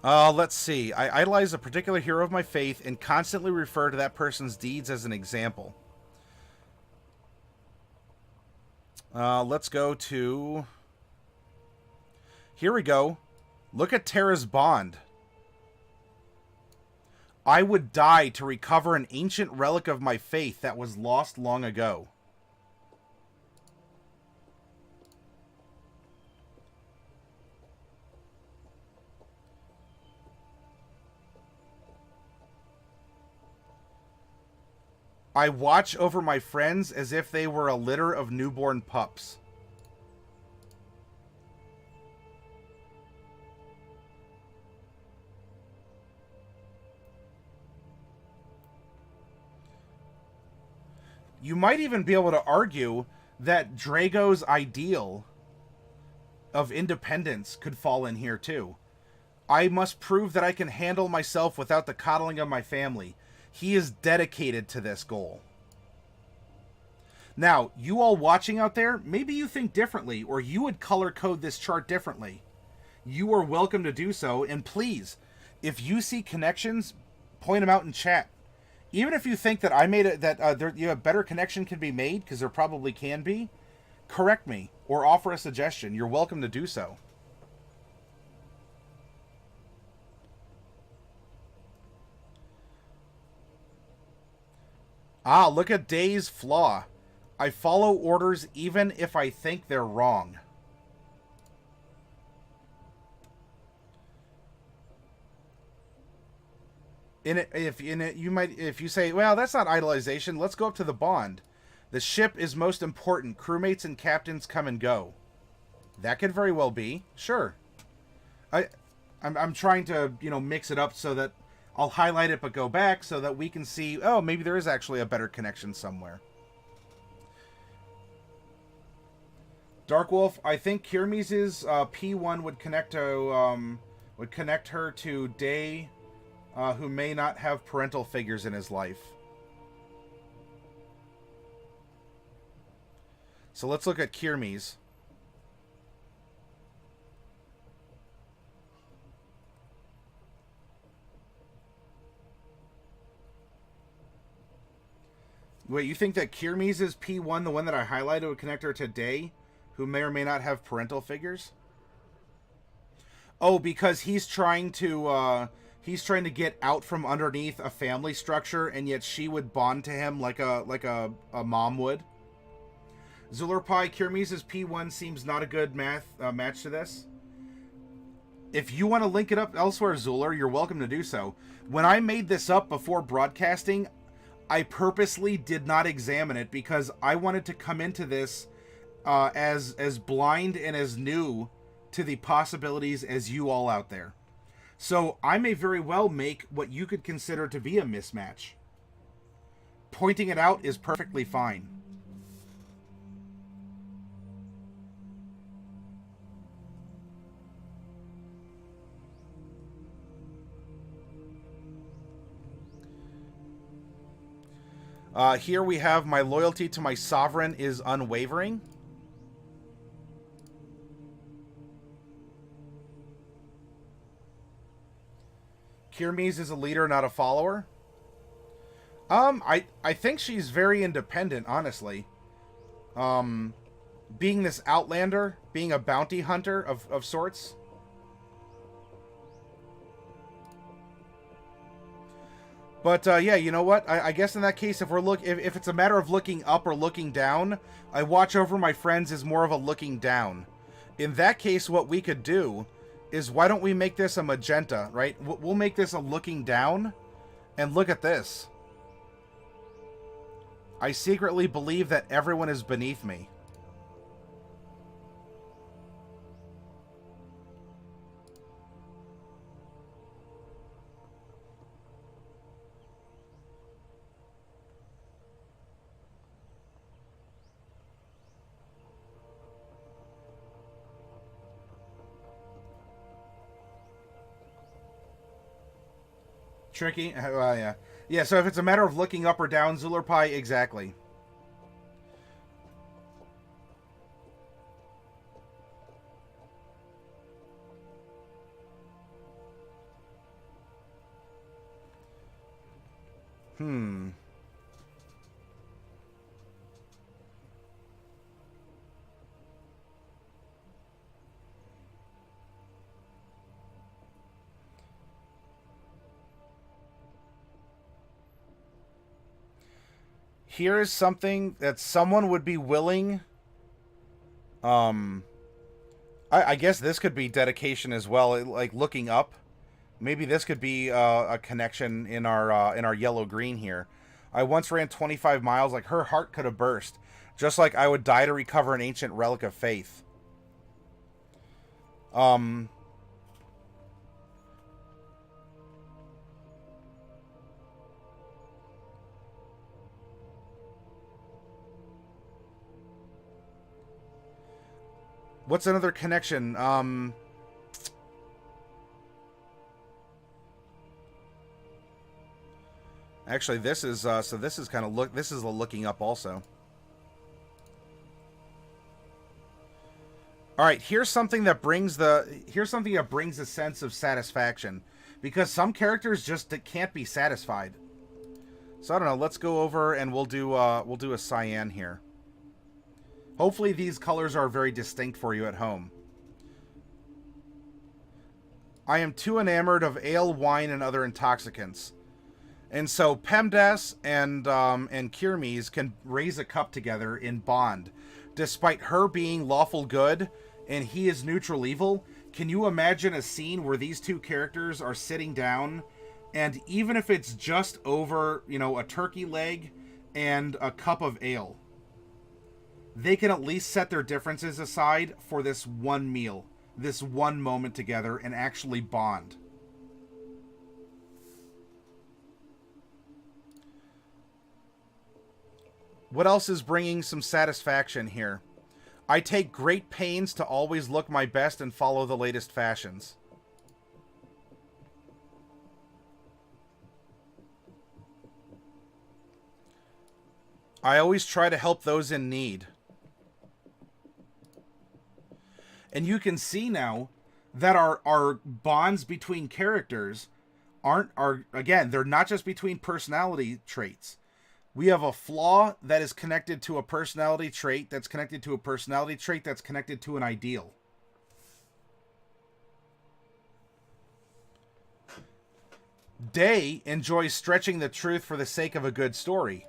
Let's see. I idolize a particular hero of my faith and constantly refer to that person's deeds as an example. Let's go to... Here we go. Look at Tara's bond. I would die to recover an ancient relic of my faith that was lost long ago. I watch over my friends as if they were a litter of newborn pups. You might even be able to argue that Drago's ideal of independence could fall in here too. I must prove that I can handle myself without the coddling of my family. He is dedicated to this goal. Now, you all watching out there, maybe you think differently, or you would color code this chart differently. You are welcome to do so, and please, if you see connections, point them out in chat. Even if you think that I made it, that a better connection can be made, because there probably can be, correct me or offer a suggestion. You're welcome to do so. Ah, look at Day's flaw. I follow orders even if I think they're wrong. If you say, well, that's not idolization, let's go up to the bond. The ship is most important. Crewmates and captains come and go. That could very well be. Sure. I'm trying to, mix it up so that I'll highlight it but go back so that we can see, oh, maybe there is actually a better connection somewhere. Dark Wolf, I think Kirmes's P1 would connect her to Day, who may not have parental figures in his life. So let's look at Kirmes. Wait, you think that Kirmes is P1, the one that I highlighted, would connect her to Day, who may or may not have parental figures? Oh, because he's trying to get out from underneath a family structure, and yet she would bond to him like a mom would. Zulurpai, Kirmes' P1 seems not a good match to this. If you want to link it up elsewhere, Zuler, you're welcome to do so. When I made this up before broadcasting, I purposely did not examine it because I wanted to come into this as blind and as new to the possibilities as you all out there. So I may very well make what you could consider to be a mismatch. Pointing it out is perfectly fine. Here we have my loyalty to my sovereign is unwavering. Kirmes is a leader, not a follower. I think she's very independent, honestly. Being this outlander, being a bounty hunter of sorts. But yeah, you know what? I guess in that case, if it's a matter of looking up or looking down, I watch over my friends is more of a looking down. In that case, what we could do is, why don't we make this a magenta, right? We'll make this a looking down, and look at this. I secretly believe that everyone is beneath me. Tricky? Well, yeah. Yeah, so if it's a matter of looking up or down, Zulurpai, exactly. Here is something that someone would be willing. I guess this could be dedication as well, like looking up. Maybe this could be a connection in our yellow-green here. I once ran 25 miles, like her heart could have burst. Just like I would die to recover an ancient relic of faith. What's another connection? Actually, this is so this is kind of this is the looking up also. All right, here's something that brings a sense of satisfaction, because some characters just can't be satisfied. So I don't know. Let's go over and we'll do a cyan here. Hopefully these colors are very distinct for you at home. I am too enamored of ale, wine, and other intoxicants. And so Pemdas and Kirmes can raise a cup together in bond. Despite her being lawful good and he is neutral evil, can you imagine a scene where these two characters are sitting down, and even if it's just over, you know, a turkey leg and a cup of ale, they can at least set their differences aside for this one meal, this one moment together, and actually bond. What else is bringing some satisfaction here? I take great pains to always look my best and follow the latest fashions. I always try to help those in need. And you can see now that our bonds between characters again, they're not just between personality traits. We have a flaw that is connected to a personality trait that's connected to a personality trait that's connected to an ideal. Day enjoys stretching the truth for the sake of a good story.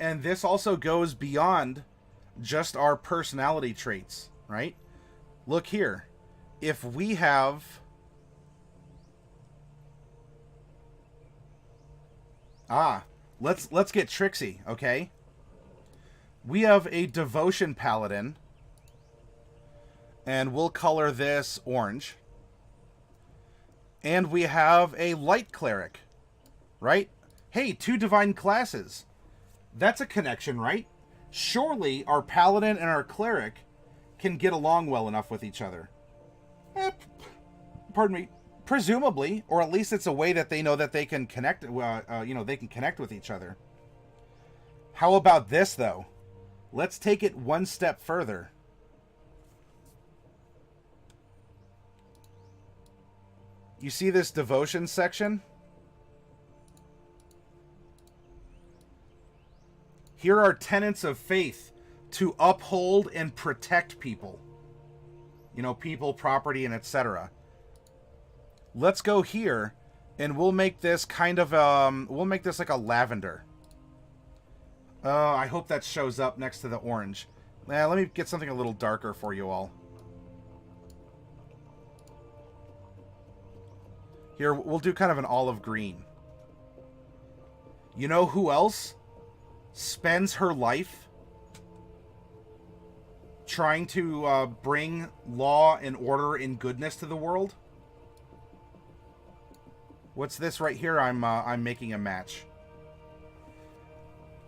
And this also goes beyond just our personality traits, right? Look here. If we have... let's get tricksy, okay? We have a devotion paladin, and we'll color this orange. And we have a light cleric, right? Hey, two divine classes. That's a connection, right? Surely our paladin and our cleric can get along well enough with each other. Pardon me. Presumably, or at least it's a way that they know that they can connect. They can connect with each other. How about this, though? Let's take it one step further. You see this devotion section? Here are tenets of faith to uphold and protect people. You know, people, property, and etc. Let's go here, and we'll make this kind of, we'll make this like a lavender. I hope that shows up next to the orange. Let me get something a little darker for you all. Here, we'll do kind of an olive green. You know who else spends her life trying to bring law and order and goodness to the world? What's this right here? I'm making a match.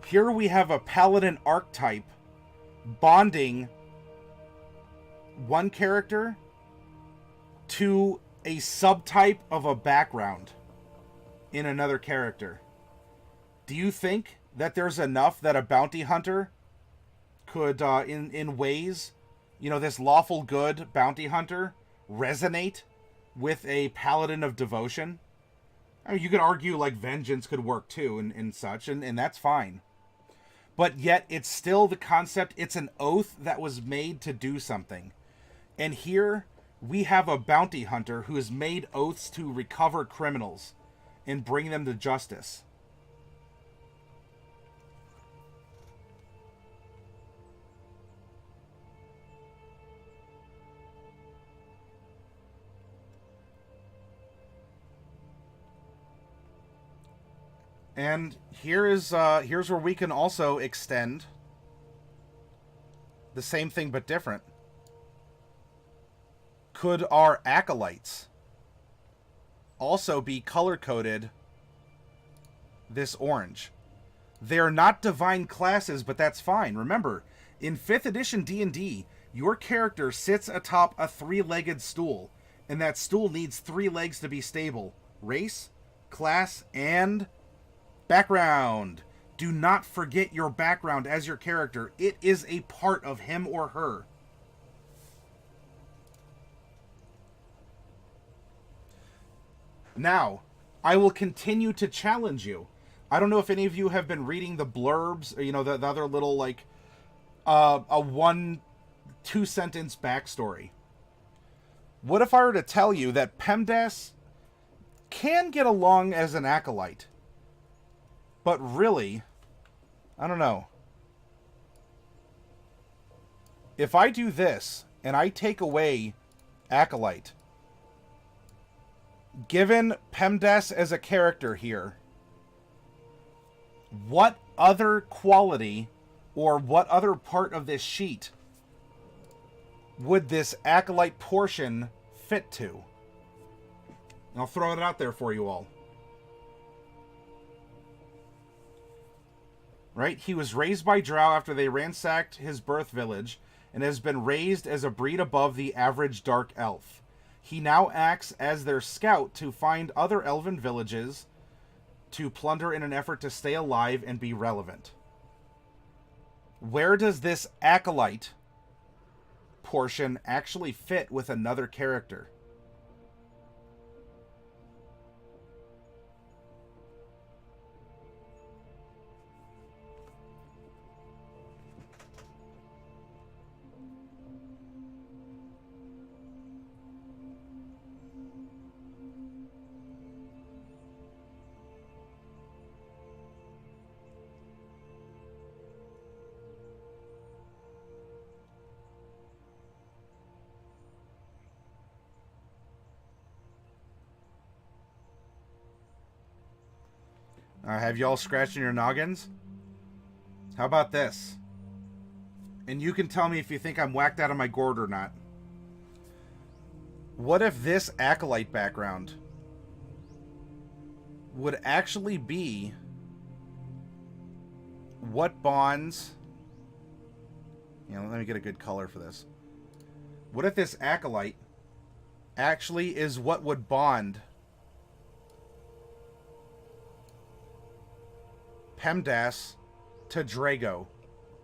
Here we have a paladin archetype bonding one character to a subtype of a background in another character. Do you think that there's enough that a bounty hunter could, in ways, you know, this lawful good bounty hunter resonate with a paladin of devotion? I mean, you could argue like vengeance could work too and such, and that's fine. But yet it's still the concept, it's an oath that was made to do something. And here we have a bounty hunter who has made oaths to recover criminals and bring them to justice. And here's where we can also extend the same thing but different. Could our acolytes also be color-coded this orange? They're not divine classes, but that's fine. Remember, in 5th edition D&D, your character sits atop a 3-legged stool, and that stool needs 3 legs to be stable. Race, class, and background. Do not forget your background as your character. It is a part of him or her. Now, I will continue to challenge you. I don't know if any of you have been reading the blurbs, or, you know, the other little, like, a 1-2 sentence backstory. What if I were to tell you that PEMDAS can get along as an acolyte, but really, I don't know. If I do this, and I take away acolyte, given PEMDAS as a character here, what other quality or what other part of this sheet would this acolyte portion fit to? I'll throw it out there for you all. Right? He was raised by drow after they ransacked his birth village and has been raised as a breed above the average dark elf. He now acts as their scout to find other elven villages to plunder in an effort to stay alive and be relevant. Where does this acolyte portion actually fit with another character? Have y'all scratching your noggins? How about this? And you can tell me if you think I'm whacked out of my gourd or not. What if this acolyte background would actually be what bonds... You know, let me get a good color for this. What if this acolyte actually is what would bond PEMDAS to Drago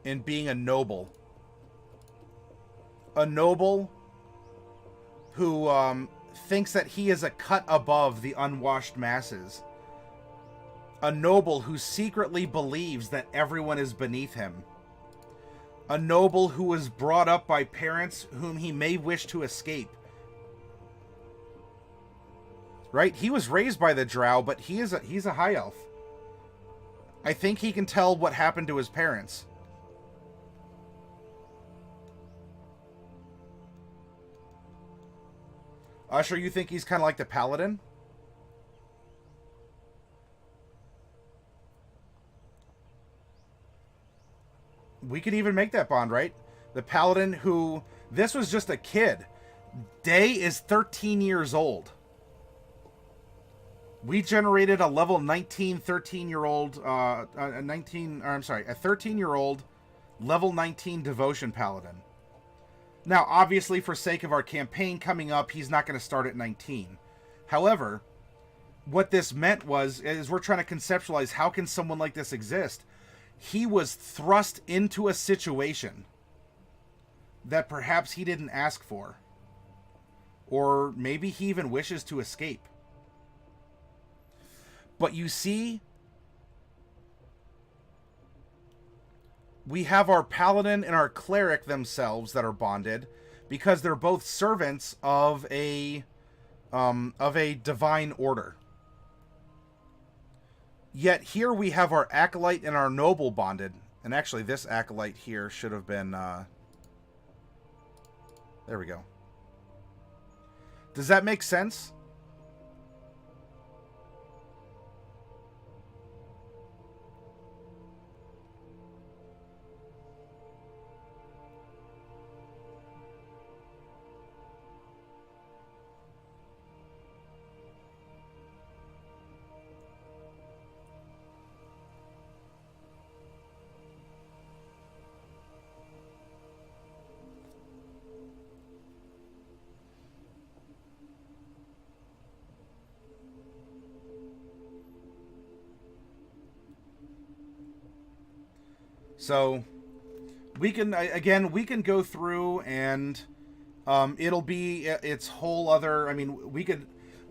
in being a noble? A noble who thinks that he is a cut above the unwashed masses. A noble who secretly believes that everyone is beneath him. A noble who was brought up by parents whom he may wish to escape. Right? He was raised by the drow, but he's a high elf. I think he can tell what happened to his parents. Usher, you think he's kind of like the Paladin? We could even make that bond, right? The Paladin who... This was just a kid. Day is 13 years old. We generated a level 19, 13-year-old... a 13-year-old level 19 Devotion Paladin. Now, obviously, for sake of our campaign coming up, he's not going to start at 19. However, what this meant is we're trying to conceptualize how can someone like this exist. He was thrust into a situation that perhaps he didn't ask for. Or maybe he even wishes to escape. But you see, we have our Paladin and our Cleric themselves that are bonded because they're both servants of a divine order. Yet here we have our Acolyte and our Noble bonded. And actually this Acolyte here should have been... there we go. Does that make sense? So we can, again, we can go through and it'll be its whole other, I mean, we could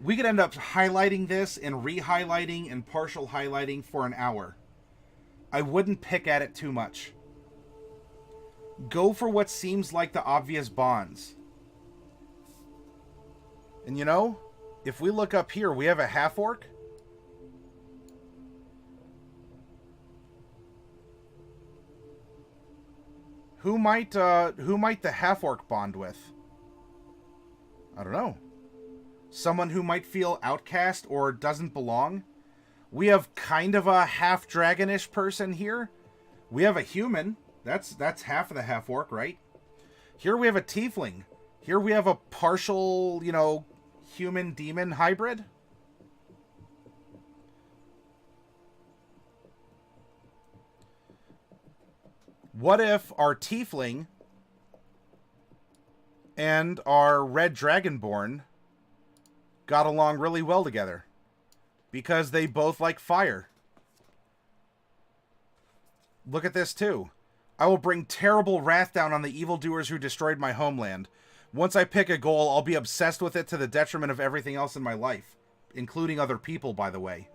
end up highlighting this and re-highlighting and partial highlighting for an hour. I wouldn't pick at it too much. Go for what seems like the obvious bonds. And you know, if we look up here, we have a half-orc. Who might the half-orc bond with? I don't know. Someone who might feel outcast or doesn't belong. We have kind of a half-dragonish person here. We have a human. That's half of the half-orc, right? Here we have a tiefling. Here we have a partial, you know, human-demon hybrid. What if our tiefling and our red dragonborn got along really well together? Because they both like fire. Look at this too. I will bring terrible wrath down on the evildoers who destroyed my homeland. Once I pick a goal, I'll be obsessed with it to the detriment of everything else in my life. Including other people, by the way.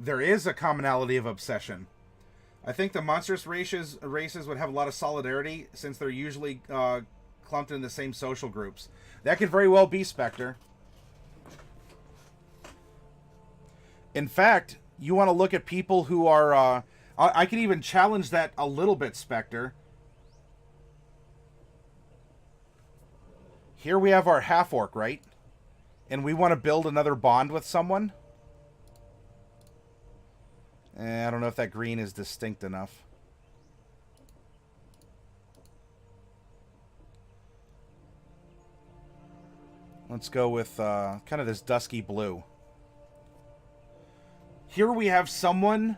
There is a commonality of obsession. I think the monstrous races would have a lot of solidarity since they're usually clumped in the same social groups. That could very well be, Spectre. In fact, you want to look at people who are... I could even challenge that a little bit, Spectre. Here we have our half-orc, right? And we want to build another bond with someone. I don't know if that green is distinct enough. Let's go with kind of this dusky blue. Here we have someone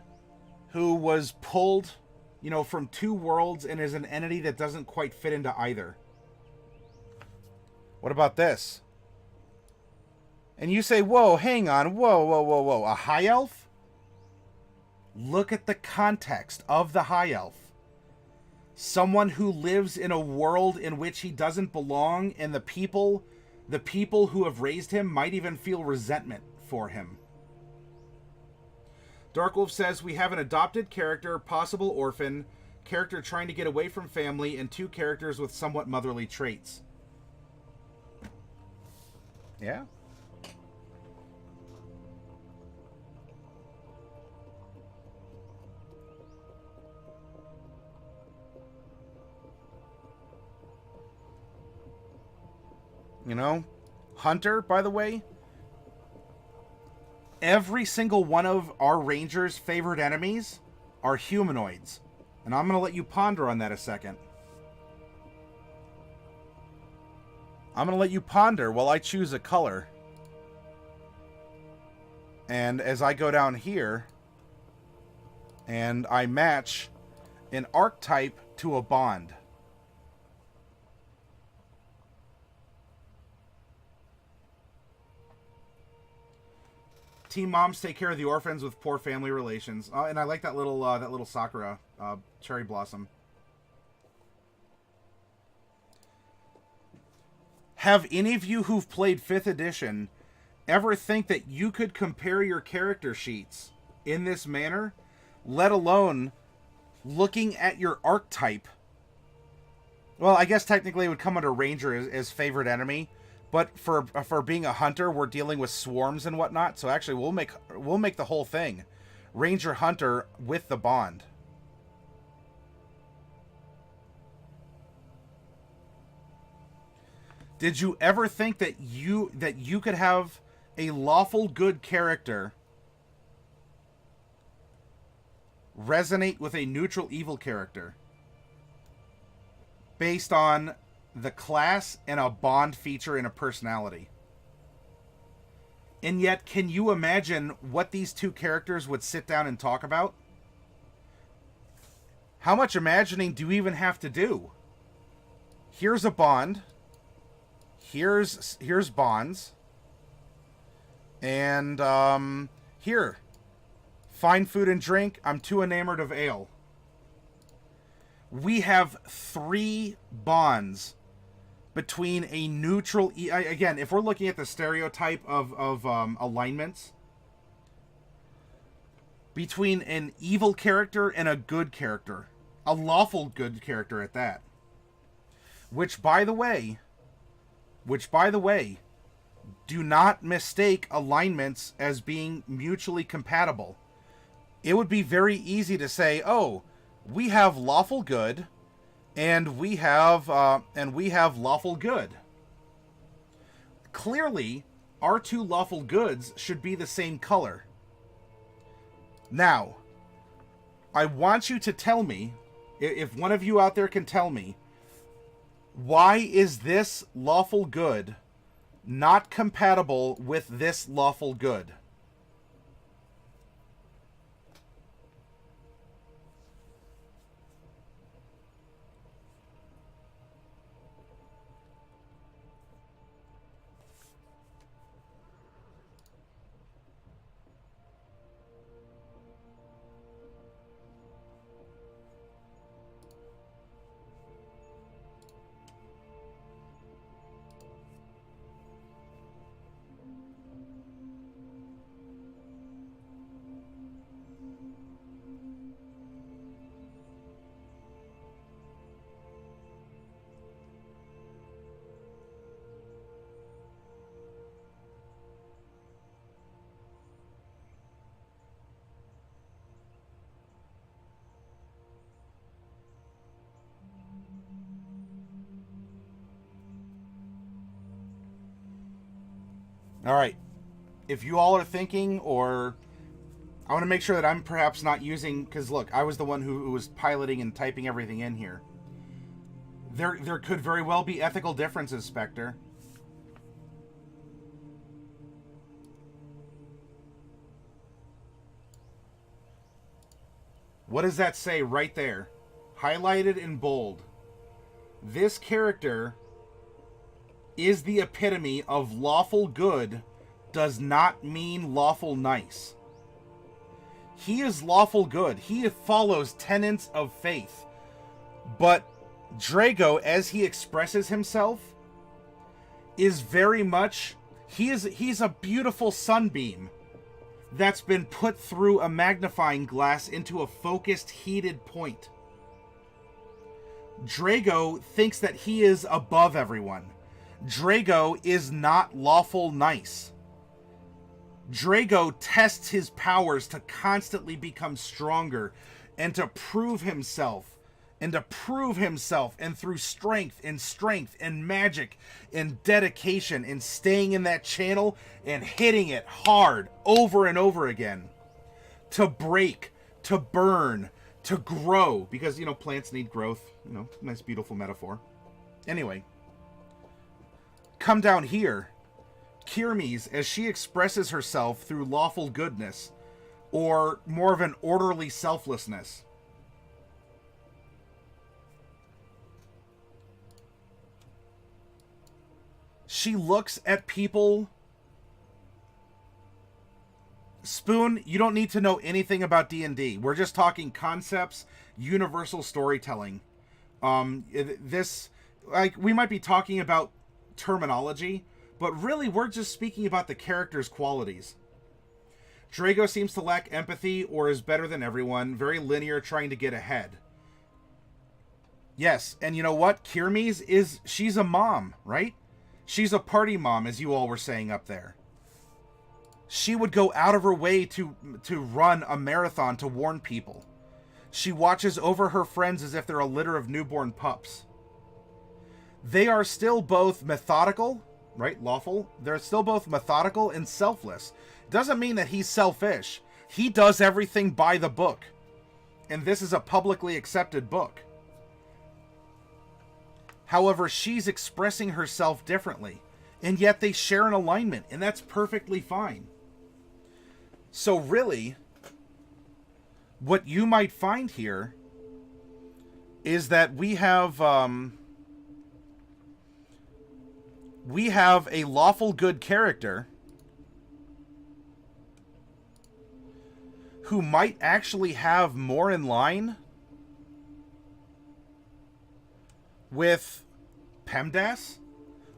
who was pulled, you know, from two worlds and is an entity that doesn't quite fit into either. What about this? And you say, whoa, hang on, whoa, whoa, whoa, whoa, a high elf? Look at the context of the high elf. Someone who lives in a world in which he doesn't belong, and the people who have raised him might even feel resentment for him. Darkwolf says, we have an adopted character, possible orphan, character trying to get away from family, and two characters with somewhat motherly traits. Yeah? You know? Hunter, by the way. Every single one of our rangers' favorite enemies are humanoids. And I'm going to let you ponder on that a second. I'm going to let you ponder while I choose a color. And as I go down here, and I match an archetype to a bond. Teen moms take care of the orphans with poor family relations. Oh, and I like that little Sakura cherry blossom. Have any of you who've played 5th edition ever think that you could compare your character sheets in this manner, let alone looking at your archetype? Well, I guess technically it would come under Ranger as favorite enemy. But for being a hunter, we're dealing with swarms and whatnot. So actually, we'll make the whole thing Ranger Hunter with the bond. Did you ever think that you could have a lawful good character resonate with a neutral evil character based on the class and a bond feature and a personality? And yet, can you imagine what these two characters would sit down and talk about? How much imagining do you even have to do? Here's a bond. Here's bonds. And here, fine food and drink. I'm too enamored of ale. We have 3 bonds between a neutral... Again, if we're looking at the stereotype of alignments, between an evil character and a good character. A lawful good character at that. Which, by the way, do not mistake alignments as being mutually compatible. It would be very easy to say, oh, we have lawful good, and we have lawful good. Clearly, our 2 lawful goods should be the same color. Now, I want you to tell me, if one of you out there can tell me, why is this lawful good not compatible with this lawful good? All right. If you all are thinking, or I want to make sure that I'm perhaps not using, because look, I was the one who was piloting and typing everything in here. There could very well be ethical differences, Spectre. What does that say right there? Highlighted in bold. This character is the epitome of lawful good, does not mean lawful nice. He is lawful good. He follows tenets of faith. But Drago, as he expresses himself, is very much... He's a beautiful sunbeam that's been put through a magnifying glass into a focused, heated point. Drago thinks that he is above everyone. Drago is not lawful nice. Drago tests his powers to constantly become stronger and to prove himself. And through strength and magic and dedication and staying in that channel and hitting it hard over and over again. To break, to burn, to grow. Because, plants need growth. Nice beautiful metaphor. Anyway. Come down here. Kirmes, as she expresses herself through lawful goodness, or more of an orderly selflessness. She looks at people... Spoon, you don't need to know anything about D&D. We're just talking concepts, universal storytelling. We might be talking about terminology, but really we're just speaking about the character's qualities. Drago seems to lack empathy or is better than everyone, very linear, trying to get ahead. Yes, and you know what? Kirmes she's a mom, right? She's a party mom, as you all were saying up there. She would go out of her way to run a marathon to warn people. She watches over her friends as if they're a litter of newborn pups. They are still both methodical, right? Lawful. They're still both methodical and selfless. Doesn't mean that he's selfish. He does everything by the book. And this is a publicly accepted book. However, she's expressing herself differently. And yet they share an alignment. And that's perfectly fine. So really, what you might find here is that we have... we have a lawful good character who might actually have more in line with PEMDAS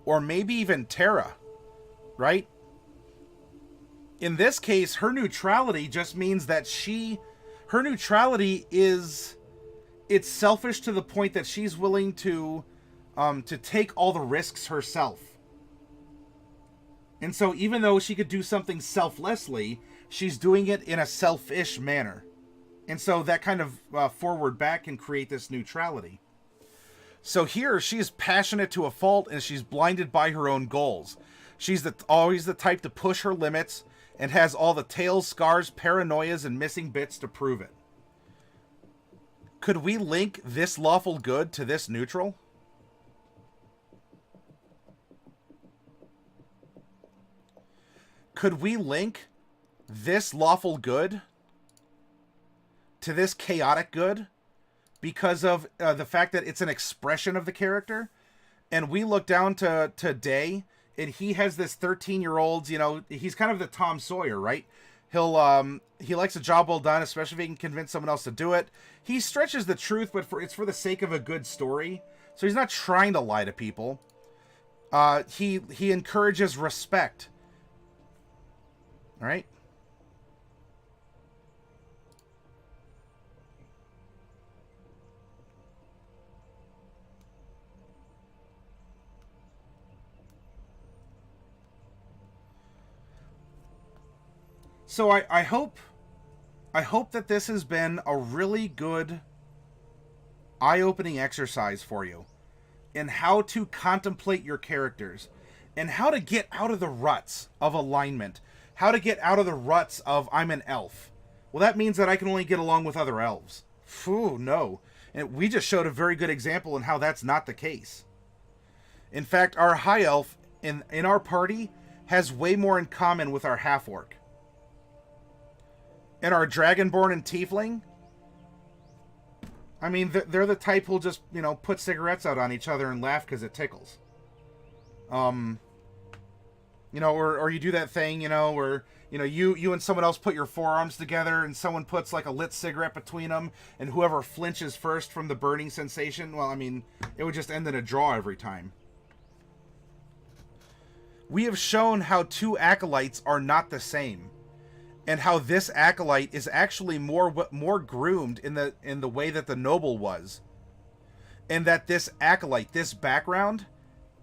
or maybe even Terra, right? In this case, her neutrality just means that her neutrality is, it's selfish to the point that she's willing to take all the risks herself. And so even though she could do something selflessly, she's doing it in a selfish manner. And so that kind of forward back can create this neutrality. So here, she's passionate to a fault, and she's blinded by her own goals. She's always the type to push her limits, and has all the tails, scars, paranoias, and missing bits to prove it. Could we link this lawful good to this neutral? Could we link this lawful good to this chaotic good because of the fact that it's an expression of the character? And we look down to Day, and he has this 13-year-old, you know, he's kind of the Tom Sawyer, right? He likes a job well done, especially if he can convince someone else to do it. He stretches the truth, but it's for the sake of a good story. So he's not trying to lie to people. He encourages respect. All right? So I hope that this has been a really good eye-opening exercise for you in how to contemplate your characters and how to get out of the ruts of alignment, how to get out of the ruts of I'm an elf. Well, that means that I can only get along with other elves. Phew, no. And we just showed a very good example in how that's not the case. In fact, our high elf in our party has way more in common with our half-orc. And our Dragonborn and Tiefling, I mean, they're the type who'll just, you know, put cigarettes out on each other and laugh because it tickles. You know, or you do that thing, you know, where, you know, you and someone else put your forearms together and someone puts like a lit cigarette between them, and whoever flinches first from the burning sensation, well, I mean, it would just end in a draw every time. We have shown how two acolytes are not the same. And how this acolyte is actually more groomed in the way that the noble was, and that this acolyte, this background,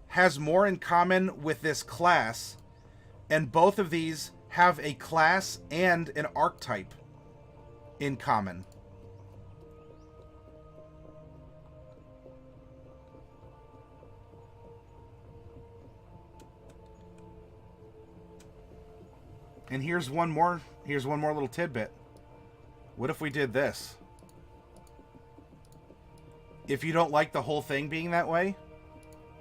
has more in common with this class, and both of these have a class and an archetype in common. And here's one more little tidbit. What if we did this? If you don't like the whole thing being that way,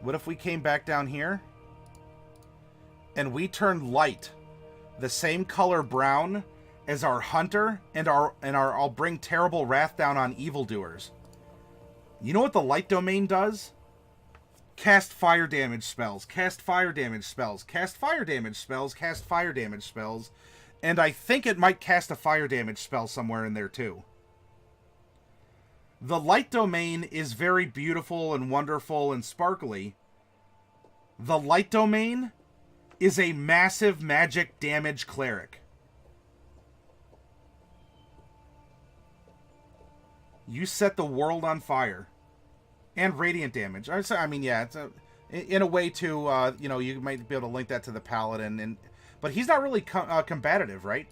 what if we came back down here and we turned light the same color brown as our hunter and our I'll bring terrible wrath down on evildoers. You know what the light domain does? Cast fire damage spells, cast fire damage spells, cast fire damage spells, cast fire damage spells, and I think it might cast a fire damage spell somewhere in there too. The light domain is very beautiful and wonderful and sparkly. The light domain is a massive magic damage cleric. You set the world on fire. And radiant damage. I mean, yeah, it's in a way too. You know, you might be able to link that to the Paladin, but he's not really combative, right?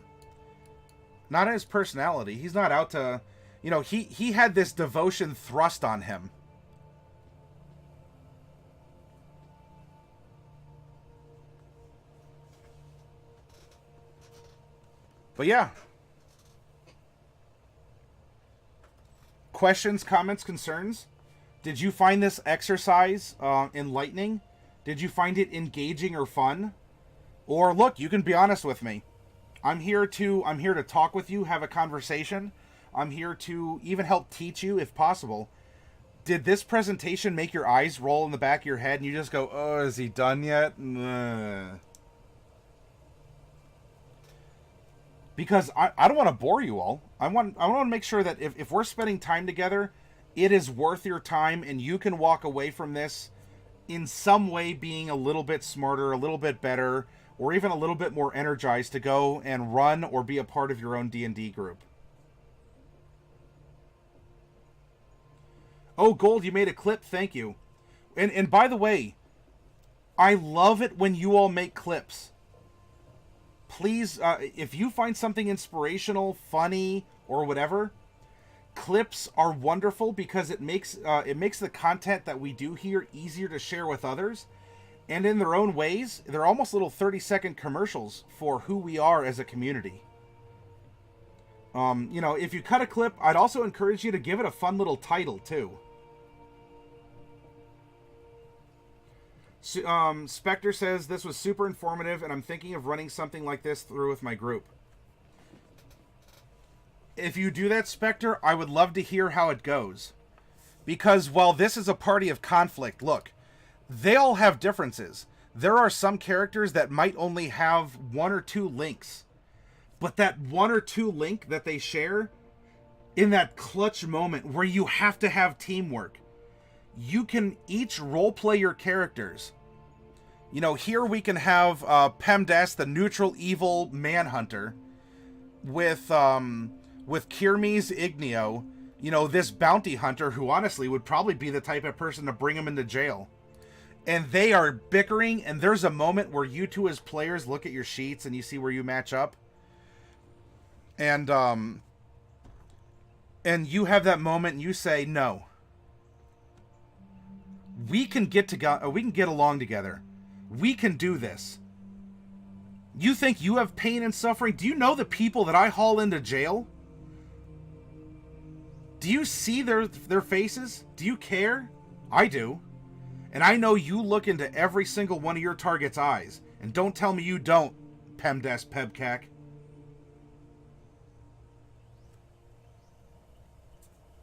Not in his personality. He's not out to, you know, he had this devotion thrust on him. But yeah. Questions, comments, concerns? Did you find this exercise enlightening? Did you find it engaging or fun? Or look, you can be honest with me. I'm here to talk with you, have a conversation. I'm here to even help teach you if possible. Did this presentation make your eyes roll in the back of your head and you just go, oh, is he done yet? Because I don't want to bore you all. I want to make sure that if we're spending time together, it is worth your time and you can walk away from this in some way being a little bit smarter, a little bit better, or even a little bit more energized to go and run or be a part of your own D&D group. Oh, Gold, you made a clip. Thank you. And by the way, I love it when you all make clips. Please, if you find something inspirational, funny, or whatever, clips are wonderful because it makes the content that we do here easier to share with others. And in their own ways, they're almost little 30-second commercials for who we are as a community. You know, if you cut a clip, I'd also encourage you to give it a fun little title, too. Spectre says, this was super informative, and I'm thinking of running something like this through with my group. If you do that, Spectre, I would love to hear how it goes. Because while this is a party of conflict, look, they all have differences. There are some characters that might only have 1 or 2 links. But that 1 or 2 link that they share, in that clutch moment where you have to have teamwork, you can each roleplay your characters. You know, here we can have Pemdas, the neutral evil manhunter, with Kirmes Igneo, you know, this bounty hunter who honestly would probably be the type of person to bring him into jail. And they are bickering, and there's a moment where you two as players look at your sheets and you see where you match up. And you have that moment and you say, no. We can get along together. We can do this. You think you have pain and suffering? Do you know the people that I haul into jail? Do you see their faces? Do you care? I do. And I know you look into every single one of your target's eyes. And don't tell me you don't, Pemdas Pebkak.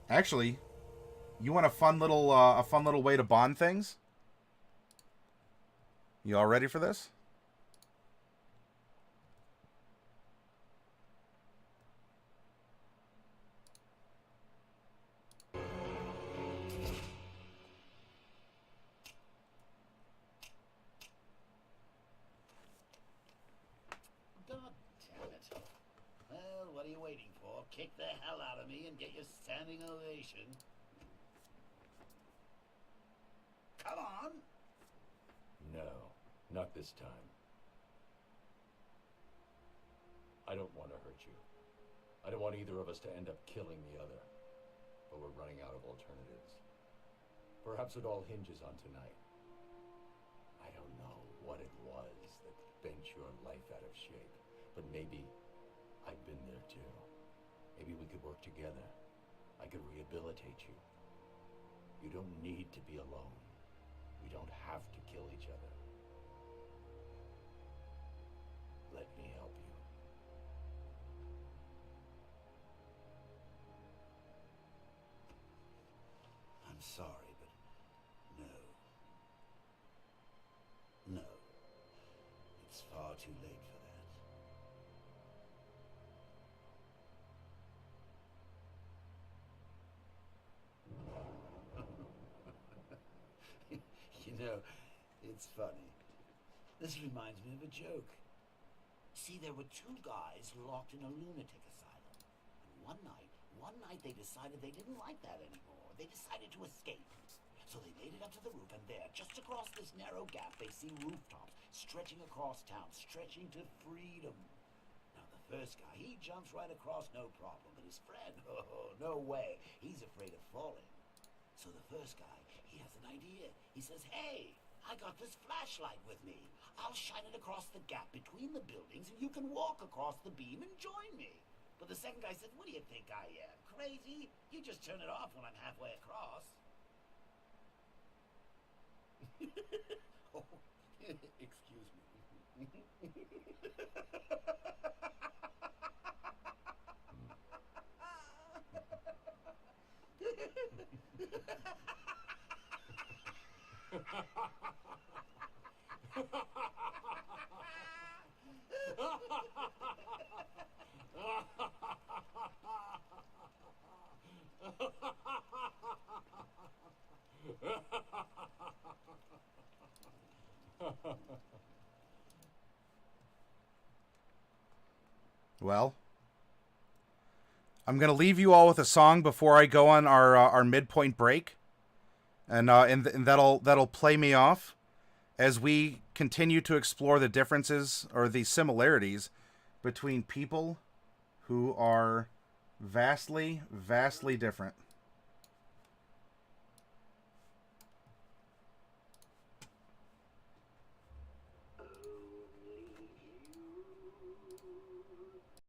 Actually, you want a fun little way to bond things? You all ready for this? God damn it. Well, what are you waiting for? Kick the hell out of me and get your standing ovation. Come on! No, not this time. I don't want to hurt you. I don't want either of us to end up killing the other. But we're running out of alternatives. Perhaps it all hinges on tonight. I don't know what it was that bent your life out of shape, but maybe I've been there too. Maybe we could work together. I could rehabilitate you. You don't need to be alone. We don't have to kill each other. Let me help you. I'm sorry, but no. No. It's far too late for that. You know, it's funny. This reminds me of a joke. See, there were 2 guys locked in a lunatic asylum. And one night they decided they didn't like that anymore. They decided to escape. So they made it up to the roof, and there, just across this narrow gap, they see rooftops stretching across town, stretching to freedom. Now, the first guy, he jumps right across, no problem. But his friend, oh, no way. He's afraid of falling. So the first guy, he has an idea. He says, hey, I got this flashlight with me. I'll shine it across the gap between the buildings, and you can walk across the beam and join me. But the second guy said, what do you think I am? Crazy? You just turn it off when I'm halfway across. Oh, excuse me. Well, I'm going to leave you all with a song before I go on our midpoint break. And that'll play me off as we continue to explore the differences or the similarities between people who are vastly, vastly different.